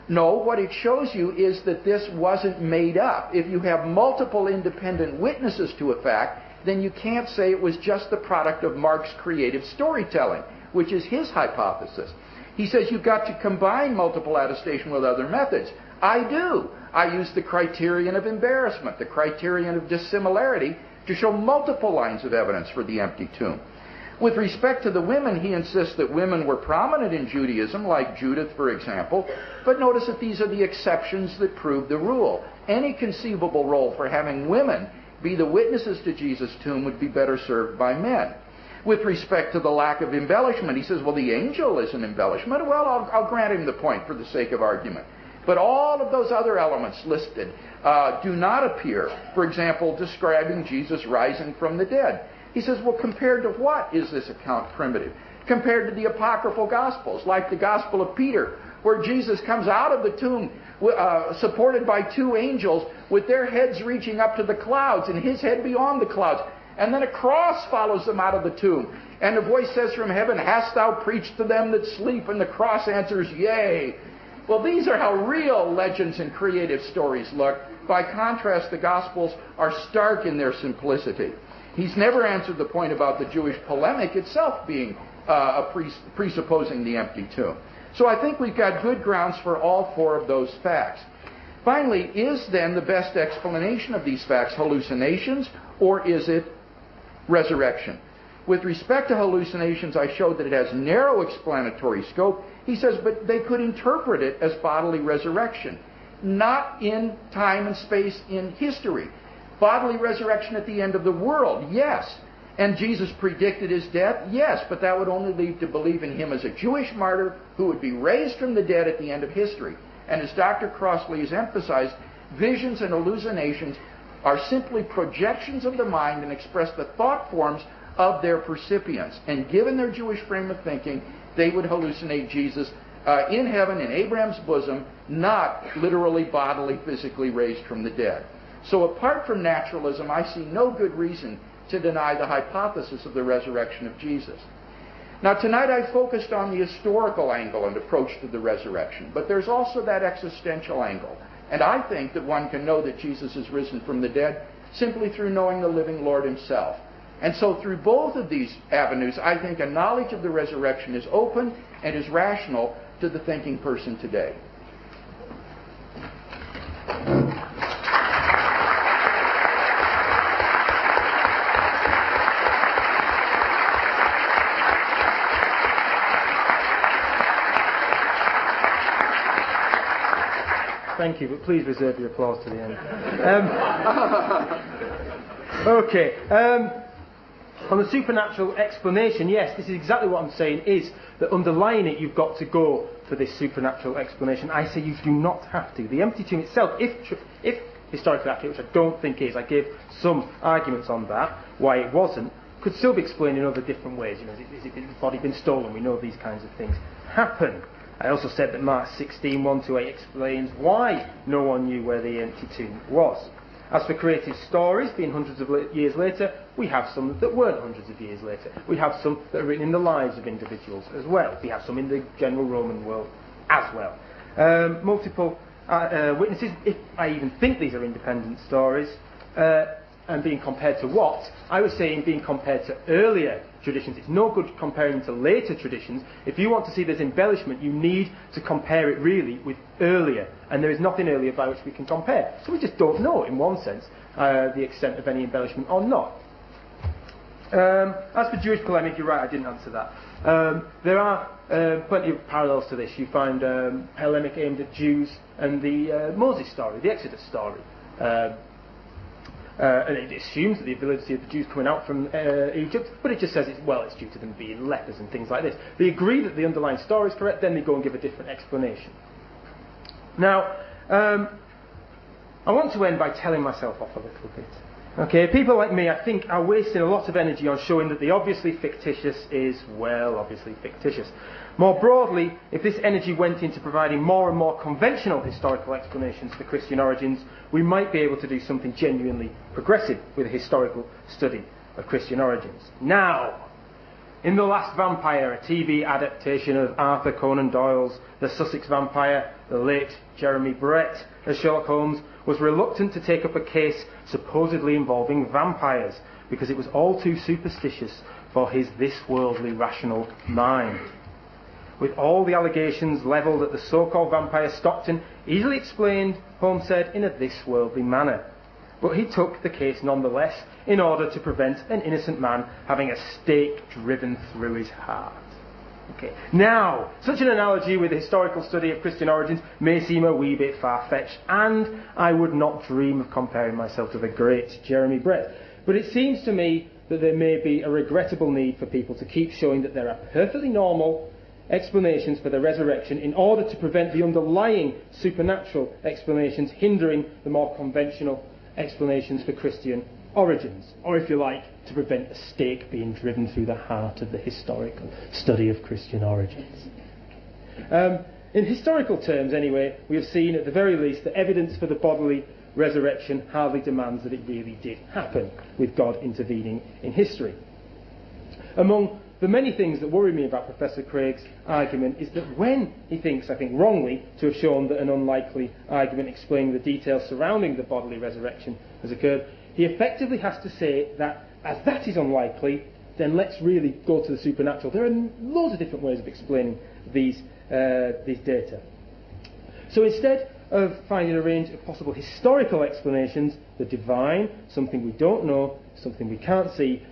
No, what it shows you is that this wasn't made up. If you have multiple independent witnesses to a fact, then you can't say it was just the product of Mark's creative storytelling, which is his hypothesis. He says you've got to combine multiple attestation with other methods. I do. I use the criterion of embarrassment, the criterion of dissimilarity, to show multiple lines of evidence for the empty tomb. With respect to the women, he insists that women were prominent in Judaism, like Judith, for example, but notice that these are the exceptions that prove the rule. Any conceivable role for having women be the witnesses to Jesus' tomb would be better served by men. With respect to the lack of embellishment, he says, well, the angel is an embellishment. Well, I'll grant him the point for the sake of argument. But all of those other elements listed do not appear, for example, describing Jesus rising from the dead. He says, well, compared to what is this account primitive? Compared to the apocryphal Gospels, like the Gospel of Peter, where Jesus comes out of the tomb supported by 2 angels with their heads reaching up to the clouds and his head beyond the clouds. And then a cross follows them out of the tomb. And a voice says from heaven, hast thou preached to them that sleep? And the cross answers, yea. Well, these are how real legends and creative stories look. By contrast, the Gospels are stark in their simplicity. He's never answered the point about the Jewish polemic itself being presupposing the empty tomb. So I think we've got good grounds for all 4 of those facts. Finally, is then the best explanation of these facts hallucinations, or is it resurrection? With respect to hallucinations, I showed that it has narrow explanatory scope. He says, but they could interpret it as bodily resurrection, not in time and space in history. Bodily resurrection at the end of the world, yes. And Jesus predicted his death, yes, but that would only lead to believe in him as a Jewish martyr who would be raised from the dead at the end of history. And as Dr. Crossley has emphasized, visions and hallucinations are simply projections of the mind and express the thought forms of their percipients. And given their Jewish frame of thinking, they would hallucinate Jesus in heaven, in Abraham's bosom, not literally, bodily, physically raised from the dead. So apart from naturalism, I see no good reason to deny the hypothesis of the resurrection of Jesus. Now tonight I focused on the historical angle and approach to the resurrection, but there's also that existential angle. And I think that one can know that Jesus is risen from the dead simply through knowing the living Lord himself. And so through both of these avenues, I think a knowledge of the resurrection is open and is rational to the thinking person today. Thank you, but please reserve your applause to the end. Okay. On the supernatural explanation, yes, this is exactly what I'm saying, is that underlying it, you've got to go for this supernatural explanation. I say you do not have to. The empty tomb itself, if historically accurate, which I don't think is, I gave some arguments on that, why it wasn't, could still be explained in other different ways. You know, is the body been stolen? We know these kinds of things happen. I also said that Mark 16, 1-8 explains why no one knew where the empty tomb was. As for creative stories, being hundreds of years later, we have some that weren't hundreds of years later. We have some that are written in the lives of individuals as well. We have some in the general Roman world as well. Multiple witnesses, if I even think these are independent stories, and being compared to what? I was saying being compared to earlier traditions. It's no good comparing to later traditions. If you want to see there's embellishment, you need to compare it really with earlier. And there is nothing earlier by which we can compare. So we just don't know, in one sense, the extent of any embellishment or not. As for Jewish polemic, you're right, I didn't answer that. There are plenty of parallels to this. You find polemic aimed at Jews and the Moses story, the Exodus story. And it assumes that the ability of the Jews coming out from Egypt, but it just says it's due to them being lepers and things like this. They agree that the underlying story is correct, then they go and give a different explanation. Now, I want to end by telling myself off a little bit. Okay, people like me, I think, are wasting a lot of energy on showing that the obviously fictitious is, well, obviously fictitious. More broadly, if this energy went into providing more and more conventional historical explanations for Christian origins, we might be able to do something genuinely progressive with a historical study of Christian origins. Now, in The Last Vampire, a TV adaptation of Arthur Conan Doyle's The Sussex Vampire, the late Jeremy Brett, as Sherlock Holmes, was reluctant to take up a case supposedly involving vampires because it was all too superstitious for his this-worldly rational mind. With all the allegations levelled at the so-called vampire Stockton easily explained, Holmes said, in a this-worldly manner. But he took the case nonetheless in order to prevent an innocent man having a stake driven through his heart. Okay. Now, such an analogy with a historical study of Christian origins may seem a wee bit far-fetched, and I would not dream of comparing myself to the great Jeremy Brett. But it seems to me that there may be a regrettable need for people to keep showing that there are perfectly normal explanations for the resurrection in order to prevent the underlying supernatural explanations hindering the more conventional explanations for Christian origins, or if you like, to prevent a stake being driven through the heart of the historical study of Christian origins. In historical terms, anyway, we have seen at the very least that evidence for the bodily resurrection hardly demands that it really did happen, with God intervening in history. Among the many things that worry me about Professor Craig's argument is that when he thinks, I think wrongly, to have shown that an unlikely argument explaining the details surrounding the bodily resurrection has occurred, he effectively has to say that as that is unlikely, then let's really go to the supernatural. There are loads of different ways of explaining these data. So instead of finding a range of possible historical explanations, the divine, something we don't know, something we can't see,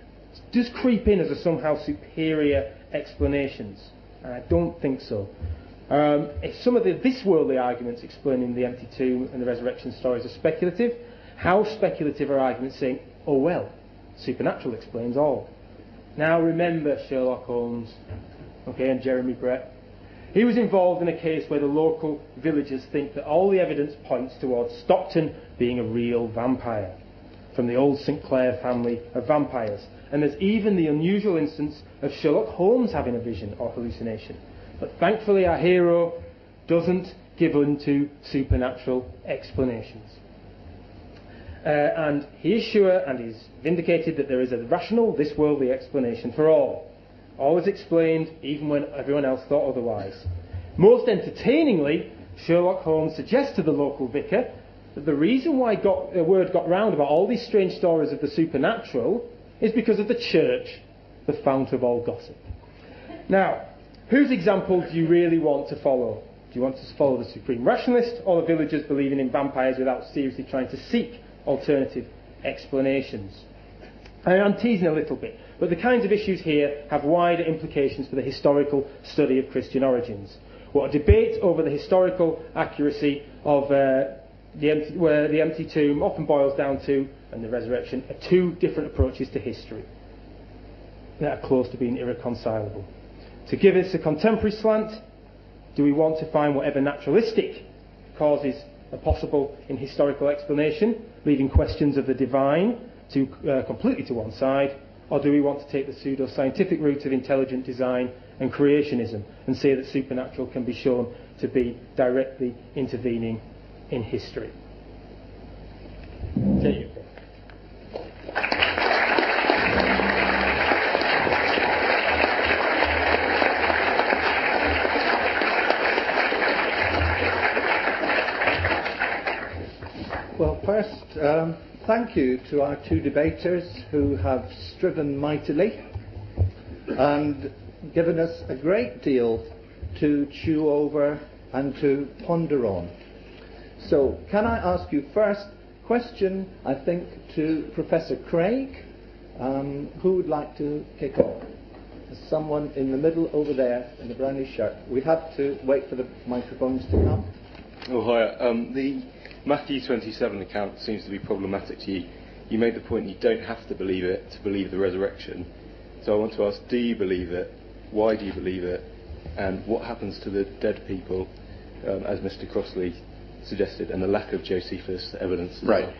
does creep in as a somehow superior explanations. And I don't think so. If some of this worldly arguments explaining the empty tomb and the resurrection stories are speculative, how speculative are arguments saying, oh well, supernatural explains all? Now remember Sherlock Holmes, and Jeremy Brett. He was involved in a case where the local villagers think that all the evidence points towards Stockton being a real vampire, from the old St. Clair family of vampires. And there's even the unusual instance of Sherlock Holmes having a vision or hallucination. But thankfully our hero doesn't give in to supernatural explanations. And he is sure and is vindicated that there is a rational, this worldly explanation for all. Always explained, even when everyone else thought otherwise. Most entertainingly, Sherlock Holmes suggests to the local vicar that the reason why word got round about all these strange stories of the supernatural is because of the church, the fount of all gossip. Now, whose example do you really want to follow? Do you want to follow the supreme rationalist or the villagers believing in vampires without seriously trying to seek alternative explanations? I'm teasing a little bit, but the kinds of issues here have wider implications for the historical study of Christian origins. What a debate over the historical accuracy of where the empty tomb often boils down to, and the resurrection, are two different approaches to history that are close to being irreconcilable. To give this a contemporary slant, do we want to find whatever naturalistic causes are possible in historical explanation, leaving questions of the divine completely to one side, or do we want to take the pseudo-scientific route of intelligent design and creationism and say that supernatural can be shown to be directly intervening in history? There you go. Well, first, thank you to our two debaters who have striven mightily and given us a great deal to chew over and to ponder on. So, can I ask you first, question, I think, to Professor Craig. Who would like to kick off? There's someone in the middle over there in the brownish shirt. We have to wait for the microphones to come. Oh, hi. The Matthew 27 account seems to be problematic to you. You made the point you don't have to believe it to believe the resurrection. So I want to ask, do you believe it? Why do you believe it? And what happens to the dead people, as Mr. Crossley suggested, and the lack of Josephus evidence? Right.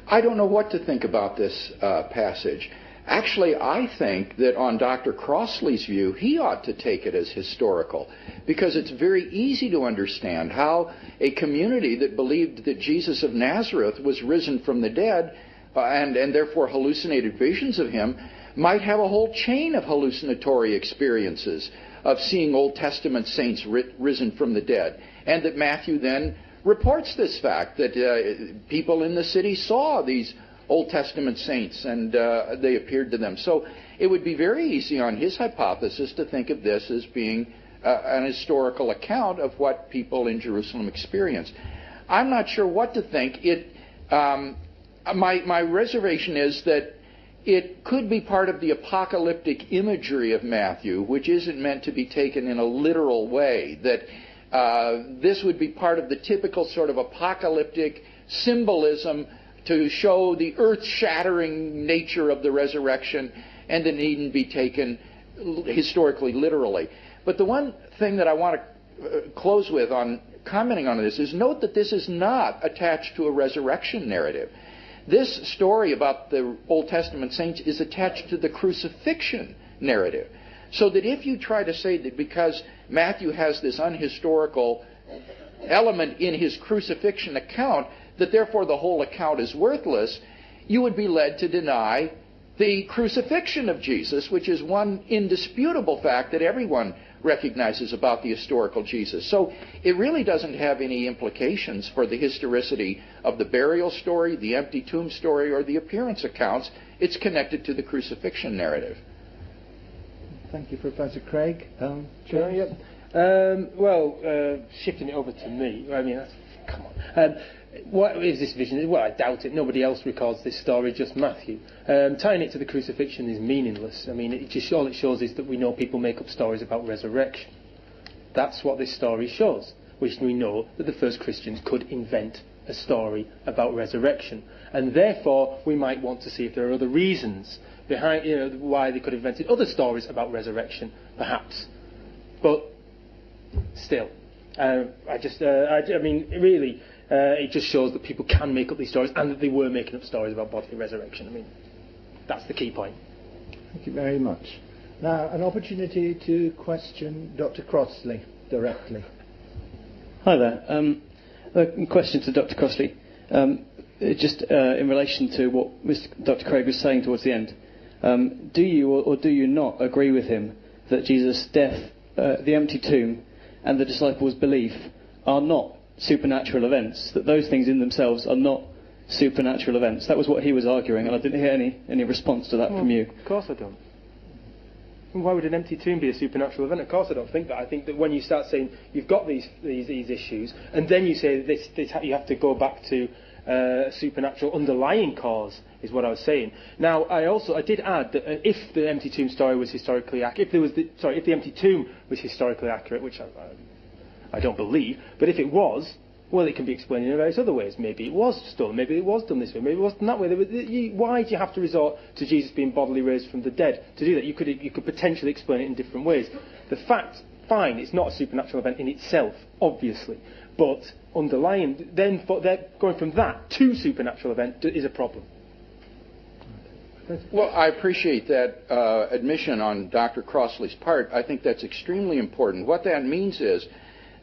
I don't know what to think about this passage. Actually, I think that on Dr. Crossley's view, he ought to take it as historical, because it's very easy to understand how a community that believed that Jesus of Nazareth was risen from the dead and therefore hallucinated visions of him might have a whole chain of hallucinatory experiences of seeing Old Testament saints risen from the dead, and that Matthew then reports this fact that people in the city saw these Old Testament saints and they appeared to them. So it would be very easy on his hypothesis to think of this as being an historical account of what people in Jerusalem experienced. I'm not sure what to think. My reservation is that it could be part of the apocalyptic imagery of Matthew, which isn't meant to be taken in a literal way, that this would be part of the typical sort of apocalyptic symbolism to show the earth-shattering nature of the resurrection, and it needn't be taken historically literally. But the one thing that I want to close with on commenting on this is note that this is not attached to a resurrection narrative. This story about the Old Testament saints is attached to the crucifixion narrative. So that if you try to say that because Matthew has this unhistorical element in his crucifixion account, that therefore the whole account is worthless, you would be led to deny the crucifixion of Jesus, which is one indisputable fact that everyone recognizes about the historical Jesus. So it really doesn't have any implications for the historicity of the burial story, the empty tomb story, or the appearance accounts. It's connected to the crucifixion narrative. Thank you, Professor Craig. Sure, yep. Shifting it over to me, I mean, that's come on. What is this vision? Well, I doubt it. Nobody else records this story, just Matthew. Tying it to the crucifixion is meaningless. I mean, all it shows is that we know people make up stories about resurrection. That's what this story shows. Which we know that the first Christians could invent a story about resurrection. And therefore, we might want to see if there are other reasons behind why they could have invented other stories about resurrection, perhaps. But still, really, it just shows that people can make up these stories and that they were making up stories about bodily resurrection. I mean, that's the key point. Thank you very much. Now, an opportunity to question Dr. Crossley directly. Hi there. A question to Dr. Crossley. Just in relation to what Dr. Craig was saying towards the end. Do you or do you not agree with him that Jesus' death, the empty tomb, and the disciples' belief are not supernatural events, that those things in themselves are not supernatural events? That was what he was arguing, and I didn't hear any response to that from you. Of course I don't. Why would an empty tomb be a supernatural event? Of course I don't think that. I think that when you start saying you've got these issues, and then you say you have to go back to a supernatural underlying cause, is what I was saying. Now, I did add that if the empty tomb story was historically accurate, if the empty tomb was historically accurate, which I don't believe, but if it was, well, it can be explained in various other ways. Maybe it was stolen, maybe it was done this way, maybe it was done that way. Why do you have to resort to Jesus being bodily raised from the dead to do that? You could potentially explain it in different ways. The fact, fine, it's not a supernatural event in itself, obviously, but underlying, then going from that to supernatural event is a problem. Well, I appreciate that admission on Dr. Crossley's part. I think that's extremely important. What that means is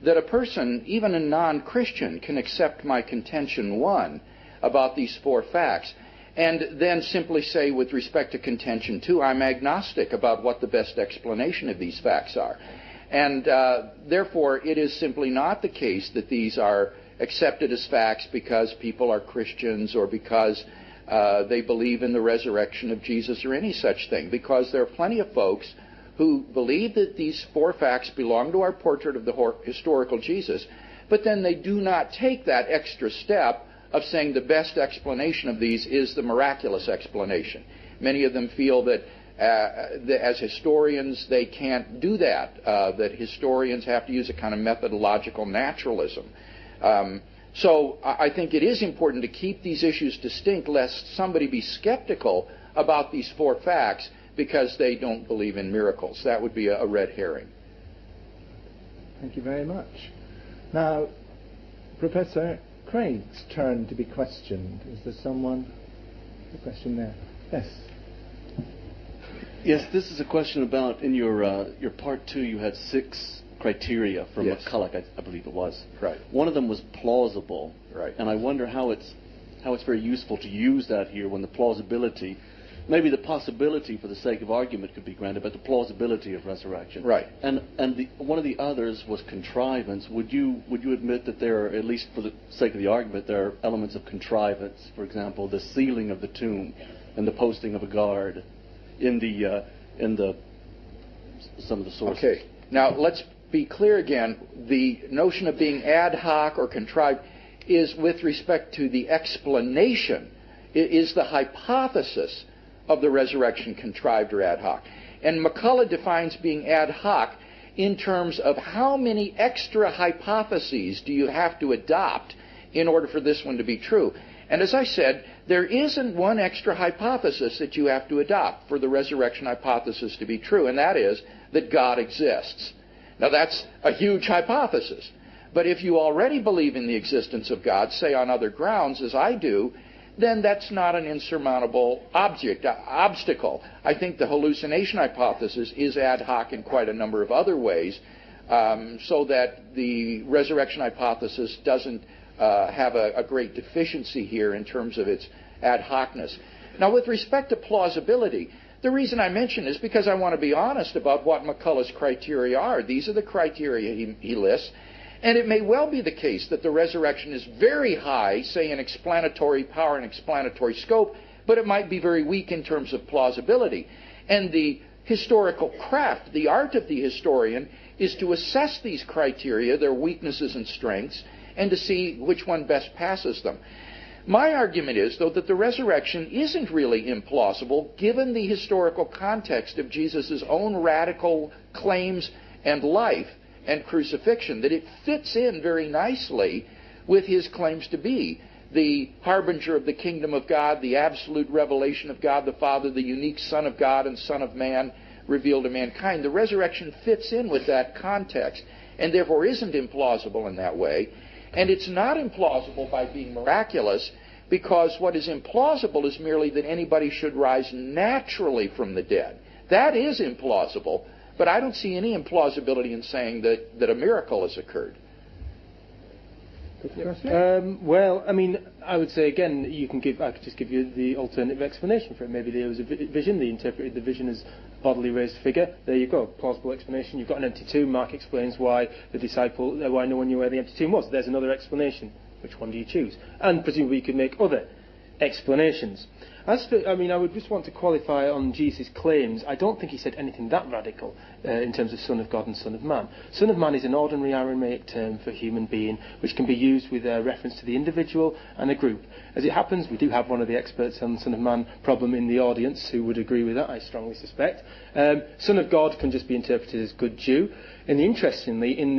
that a person, even a non-Christian, can accept my contention 1 about these 4 facts, and then simply say, with respect to contention 2, I'm agnostic about what the best explanation of these facts are. And therefore, it is simply not the case that these are accepted as facts because people are Christians or because they believe in the resurrection of Jesus or any such thing, because there are plenty of folks who believe that these 4 facts belong to our portrait of the historical Jesus, but then they do not take that extra step of saying the best explanation of these is the miraculous explanation. Many of them feel that as historians they can't do that, that historians have to use a kind of methodological naturalism. So I think it is important to keep these issues distinct, lest somebody be skeptical about these 4 facts because they don't believe in miracles. That would be a red herring. Thank you very much. Now, Professor Craig's turn to be questioned. Is there someone? A question there. Yes. Yes, this is a question about, in your part 2, you had 6 criteria from McCulloch, I believe it was. Right. One of them was plausible. Right. And I wonder how it's very useful to use that here when the plausibility, maybe the possibility for the sake of argument could be granted, but the plausibility of resurrection. Right. And one of the others was contrivance. Would you admit that there are, at least for the sake of the argument, there are elements of contrivance? For example, the sealing of the tomb and the posting of a guard in some of the sources. Okay. Now let's be clear again. The notion of being ad hoc or contrived is with respect to the explanation. It is the hypothesis of the resurrection contrived or ad hoc. And McCulloch defines being ad hoc in terms of how many extra hypotheses do you have to adopt in order for this one to be true. And as I said, there isn't one extra hypothesis that you have to adopt for the resurrection hypothesis to be true, and that is that God exists. Now that's a huge hypothesis. But if you already believe in the existence of God, say on other grounds, as I do, then that's not an insurmountable obstacle. I think the hallucination hypothesis is ad hoc in quite a number of other ways, so that the resurrection hypothesis doesn't have a great deficiency here in terms of its ad hocness. Now, with respect to plausibility, the reason I mention is because I want to be honest about what McCulloch's criteria are. These are the criteria he lists. And it may well be the case that the resurrection is very high, say in explanatory power and explanatory scope, but it might be very weak in terms of plausibility. And the historical craft, the art of the historian, is to assess these criteria, their weaknesses and strengths, and to see which one best passes them. My argument is, though, that the resurrection isn't really implausible given the historical context of Jesus' own radical claims and life and crucifixion, that it fits in very nicely with his claims to be the harbinger of the kingdom of God, the absolute revelation of God the Father, the unique Son of God and Son of Man revealed to mankind. The resurrection fits in with that context and therefore isn't implausible in that way. And it's not implausible by being miraculous, because what is implausible is merely that anybody should rise naturally from the dead. That is implausible, but I don't see any implausibility in saying that a miracle has occurred. Well, I mean, I would say again, I could just give you the alternative explanation for it. Maybe there was a vision, they interpreted the vision as a bodily raised figure. There you go, plausible explanation. You've got an empty tomb. Mark explains why why no one knew where the empty tomb was. There's another explanation. Which one do you choose? And presumably you could make other explanations. I would just want to qualify on Jesus' claims. I don't think he said anything that radical in terms of Son of God and Son of Man. Son of Man is an ordinary Aramaic term for human being, which can be used with reference to the individual and a group. As it happens, we do have one of the experts on Son of Man problem in the audience who would agree with that, I strongly suspect. Son of God can just be interpreted as good Jew. And interestingly, in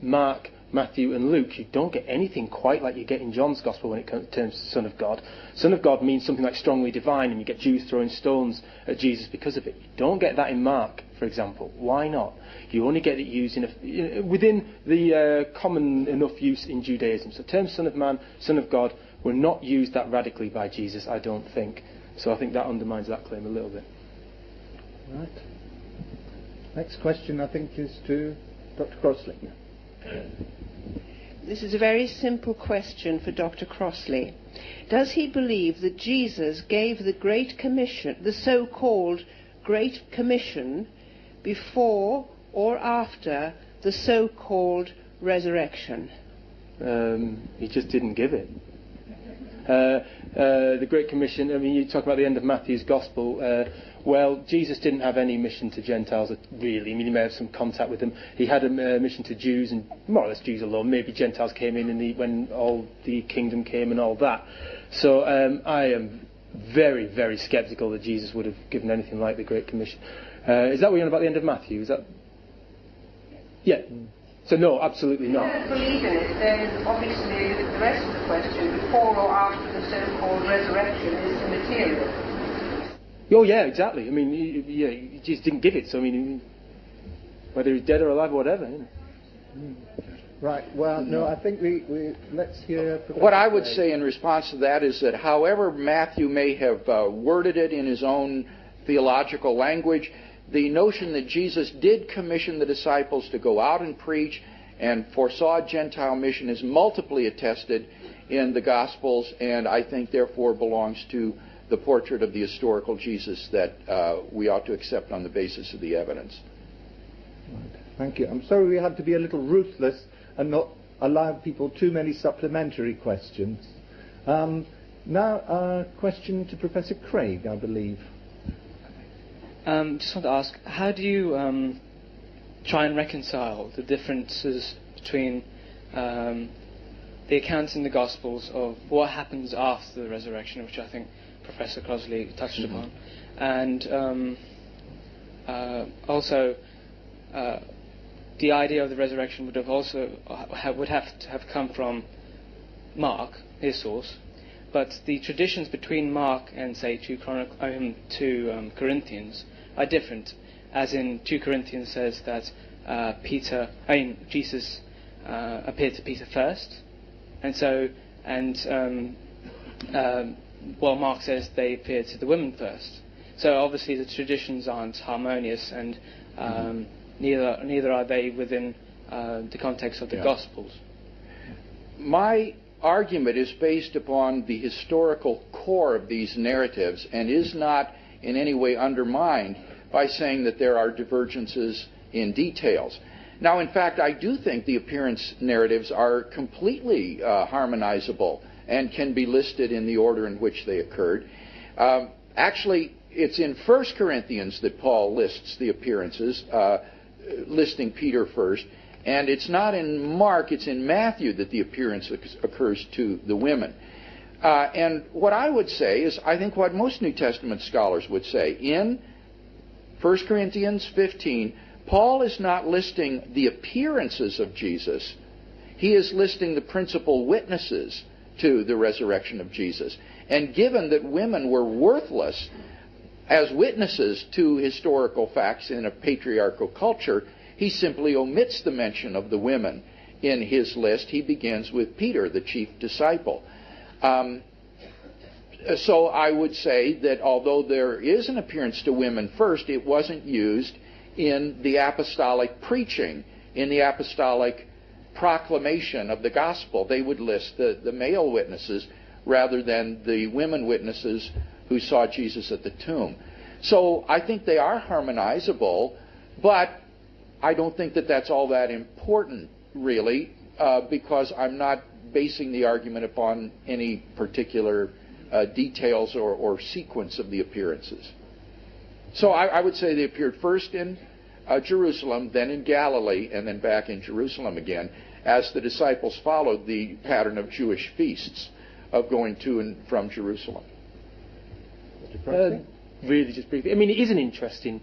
Mark, Matthew and Luke, you don't get anything quite like you get in John's Gospel when it comes to Son of God. Son of God means something like strongly divine, and you get Jews throwing stones at Jesus because of it. You don't get that in Mark, for example. Why not? You only get it used within the common enough use in Judaism. So terms Son of Man, Son of God were not used that radically by Jesus, I don't think. So I think that undermines that claim a little bit. Right. Next question, I think, is to Dr. Crossley. This is a very simple question for Dr. Crossley. Does he believe that Jesus gave the Great Commission, the so-called Great Commission, before or after the so-called resurrection? He just didn't give it. The Great Commission, I mean, you talk about the end of Matthew's Gospel. Well, Jesus didn't have any mission to Gentiles, really. I mean, he may have some contact with them. He had a mission to Jews, and more or less Jews alone. Maybe Gentiles came in when all the kingdom came and all that. So I am very, very sceptical that Jesus would have given anything like the Great Commission. Is that what you're on about the end of Matthew? Is that? Yeah. So no, absolutely not. If you don't believe in it, then obviously the rest of the question, before or after the so-called resurrection, is immaterial. Oh yeah, exactly. I mean, he just didn't give it. So I mean, whether he's dead or alive or whatever. You know. Right. Well, no, I think we let's hear. What I would say in response to that is that however Matthew may have worded it in his own theological language, the notion that Jesus did commission the disciples to go out and preach and foresaw a Gentile mission is multiply attested in the Gospels, and I think therefore belongs to the portrait of the historical Jesus that we ought to accept on the basis of the evidence. Right. Thank you. I'm sorry we had to be a little ruthless and not allow people too many supplementary questions. Now a question to Professor Craig, I believe. Just want to ask, how do you try and reconcile the differences between the accounts in the Gospels of what happens after the resurrection, which I think Professor Crossley touched upon, and also the idea of the resurrection would have to have come from Mark, his source, but the traditions between Mark and say 2 Corinthians are different. As in 2 Corinthians says that Jesus appeared to Peter first, while Mark says they appeared to the women first. So obviously the traditions aren't harmonious, and neither are they within the context of the Gospels. My argument is based upon the historical core of these narratives and is not in any way undermined by saying that there are divergences in details. Now, in fact, I do think the appearance narratives are completely harmonizable and can be listed in the order in which they occurred. Actually, it's in 1 Corinthians that Paul lists the appearances, listing Peter first, and it's not in Mark, it's in Matthew that the appearance occurs to the women. And what I would say is, I think what most New Testament scholars would say, in 1 Corinthians 15, Paul is not listing the appearances of Jesus. He is listing the principal witnesses to the resurrection of Jesus. And given that women were worthless as witnesses to historical facts in a patriarchal culture, he simply omits the mention of the women in his list. He begins with Peter, the chief disciple. So I would say that although there is an appearance to women first, it wasn't used in the apostolic preaching, in the apostolic proclamation of the gospel. They would list the male witnesses rather than the women witnesses who saw Jesus at the tomb. So I think they are harmonizable, but I don't think that that's all that important, really, because I'm not basing the argument upon any particular details or sequence of the appearances. So I would say they appeared first in Jerusalem, then in Galilee, and then back in Jerusalem again, as the disciples followed the pattern of Jewish feasts of going to and from Jerusalem. Really, just briefly. I mean, it is an interesting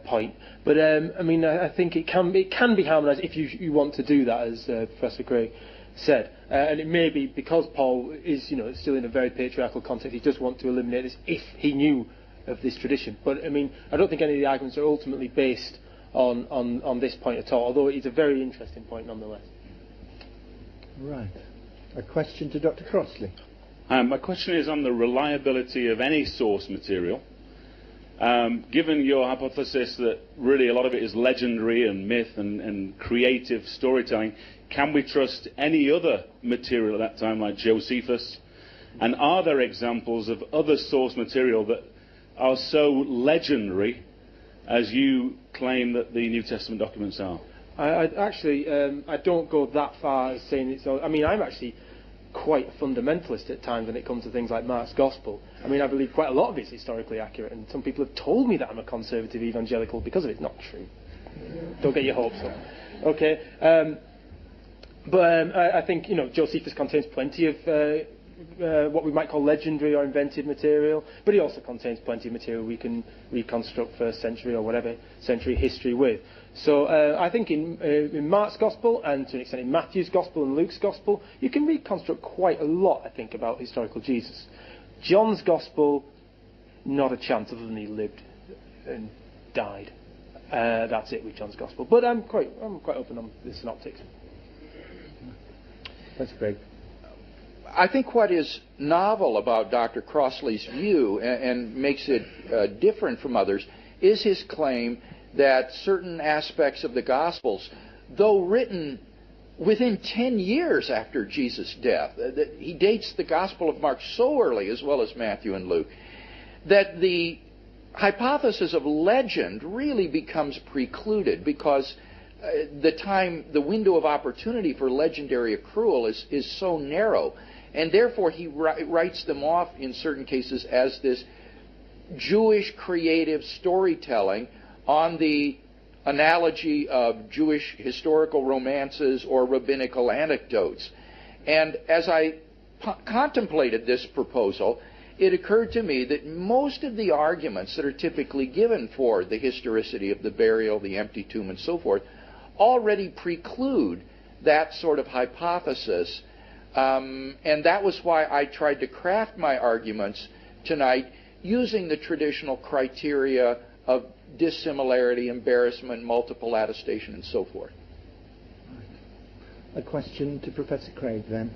point, but I mean, I think it can be harmonised if you want to do that, as Professor Craig said, and it may be because Paul is, still in a very patriarchal context. He does want to eliminate this if he knew of this tradition. But I mean, I don't think any of the arguments are ultimately based on this point at all, although it's a very interesting point nonetheless. Right. A question to Dr. Crossley. My question is on the reliability of any source material. Given your hypothesis that really a lot of it is legendary and myth and creative storytelling, can we trust any other material at that time, like Josephus? And are there examples of other source material that are so legendary as you claim that the New Testament documents are? I don't go that far as saying it's all. I mean, I'm actually quite a fundamentalist at times when it comes to things like Mark's Gospel. I mean, I believe quite a lot of it's historically accurate, and some people have told me that I'm a conservative evangelical because of it. It's not true. Don't get your hopes up. Okay. But I think, Josephus contains plenty of what we might call legendary or invented material, but he also contains plenty of material we can reconstruct first century or whatever century history with. So I think in Mark's Gospel, and to an extent in Matthew's Gospel and Luke's Gospel, you can reconstruct quite a lot, I think, about historical Jesus. John's Gospel, not a chance other than he lived and died. That's it with John's Gospel. But I'm quite open on the synoptics. That's great. I think what is novel about Dr. Crossley's view and makes it different from others is his claim that certain aspects of the Gospels, though written within 10 years after Jesus' death, that he dates the Gospel of Mark so early, as well as Matthew and Luke, that the hypothesis of legend really becomes precluded because the window of opportunity for legendary accrual is so narrow. And therefore he writes them off in certain cases as this Jewish creative storytelling on the analogy of Jewish historical romances or rabbinical anecdotes. And as I contemplated this proposal, it occurred to me that most of the arguments that are typically given for the historicity of the burial, the empty tomb, and so forth, already preclude that sort of hypothesis. And that was why I tried to craft my arguments tonight using the traditional criteria of dissimilarity, embarrassment, multiple attestation, and so forth. A question to Professor Craig, then.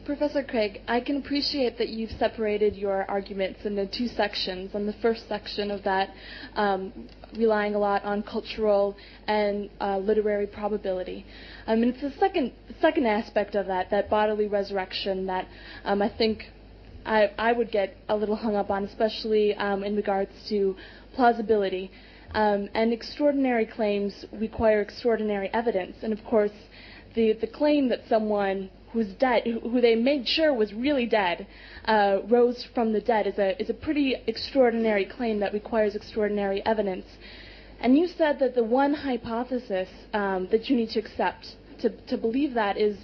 Professor Craig, I can appreciate that you've separated your arguments into two sections. And the first section of that, relying a lot on cultural and literary probability. And it's the second aspect of that bodily resurrection that I think I would get a little hung up on, especially in regards to plausibility. And extraordinary claims require extraordinary evidence. And of course, the claim that someone who's dead, who they made sure was really dead, rose from the dead is a pretty extraordinary claim that requires extraordinary evidence. And you said that the one hypothesis that you need to accept to believe that is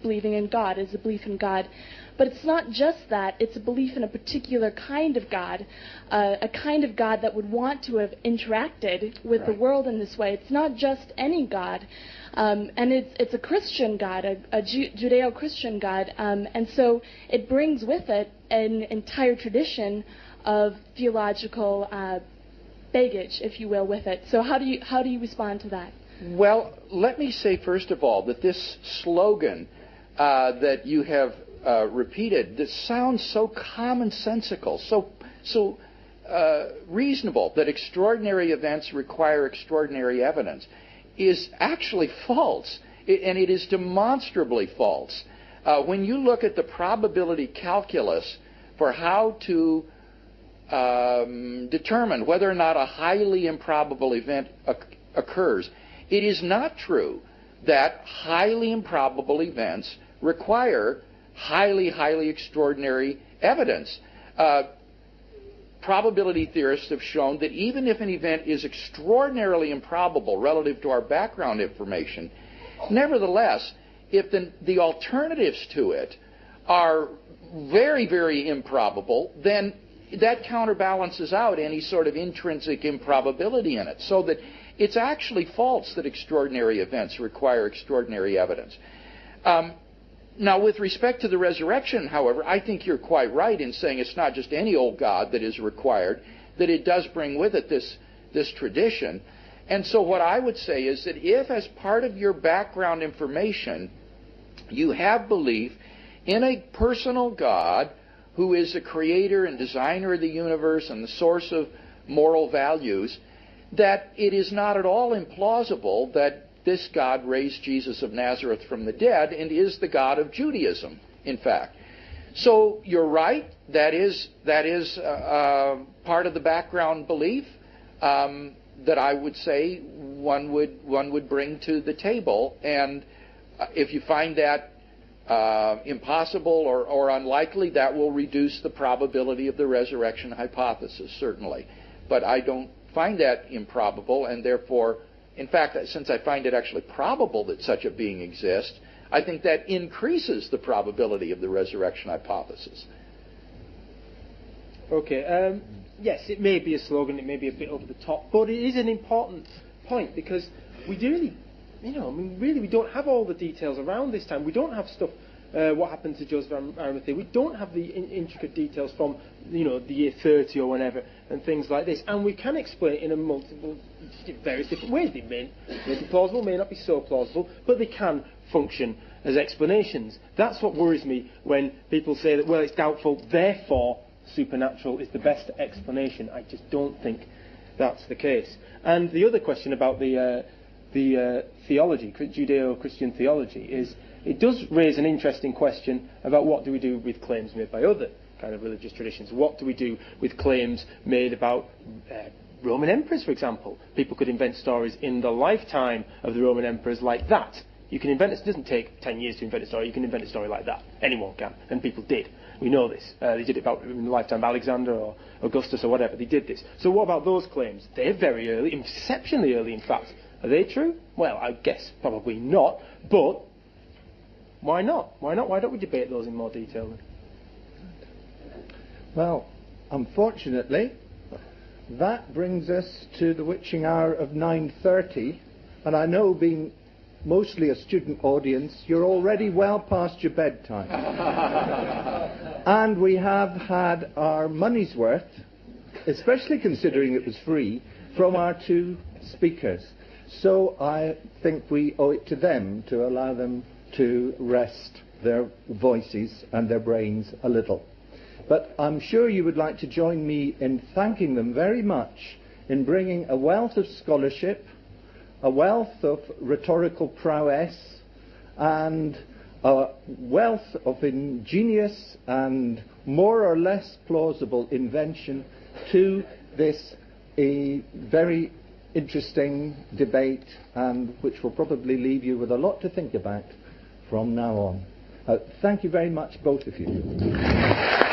believing in God, is a belief in God. But it's not just that, it's a belief in a particular kind of God, a kind of God that would want to have interacted with the world in this way. It's not just any God, and it's a Christian God, a Judeo-Christian God, and so it brings with it an entire tradition of theological baggage, if you will, with it. So how do you respond to that? Well, let me say first of all that this slogan that you have repeated, that sounds so commonsensical, so reasonable, that extraordinary events require extraordinary evidence, is actually false, and it is demonstrably false. When you look at the probability calculus for how to determine whether or not a highly improbable event occurs, it is not true that highly improbable events require highly extraordinary evidence. Probability theorists have shown that even if an event is extraordinarily improbable relative to our background information, nevertheless, if the alternatives to it are very improbable, then that counterbalances out any sort of intrinsic improbability in it. So that it's actually false that extraordinary events require extraordinary evidence. Now, with respect to the resurrection, however, I think you're quite right in saying it's not just any old God that is required, that it does bring with it this tradition. And so what I would say is that if, as part of your background information, you have belief in a personal God who is the creator and designer of the universe and the source of moral values, that it is not at all implausible that this God raised Jesus of Nazareth from the dead and is the God of Judaism, in fact. So you're right, that is part of the background belief that I would say one would bring to the table. And if you find that impossible or unlikely, that will reduce the probability of the resurrection hypothesis, certainly. But I don't find that improbable, and therefore, in fact, since I find it actually probable that such a being exists, I think that increases the probability of the resurrection hypothesis. Okay, yes, it may be a slogan, it may be a bit over the top, but it is an important point because we really, we don't have all the details around this time. We don't have stuff, what happened to Joseph Arimathea. We don't have the intricate details from, the year 30 or whenever, and things like this. And we can explain it in various different ways. They may be plausible, may not be so plausible, but they can function as explanations. That's what worries me when people say that, well, it's doubtful, therefore supernatural is the best explanation. I just don't think that's the case. And the other question about the theology, Judeo-Christian theology, is it does raise an interesting question about what do we do with claims made by other kind of religious traditions. What do we do with claims made about Roman emperors, for example? People could invent stories in the lifetime of the Roman emperors like that. You can invent it. It doesn't take 10 years to invent a story. You can invent a story like that. Anyone can, and people did. We know this. They did it about in the lifetime of Alexander or Augustus or whatever. They did this. So what about those claims? They're very early, exceptionally early, in fact. Are they true? Well, I guess probably not. But why not? Why not? Why don't we debate those in more detail then? Well, unfortunately, that brings us to the witching hour of 9:30, and I know, being mostly a student audience, you're already well past your bedtime. And we have had our money's worth, especially considering it was free, from our two speakers. So I think we owe it to them to allow them to rest their voices and their brains a little. But I'm sure you would like to join me in thanking them very much in bringing a wealth of scholarship, a wealth of rhetorical prowess, and a wealth of ingenious and more or less plausible invention to this a very interesting debate, and which will probably leave you with a lot to think about from now on. Thank you very much, both of you.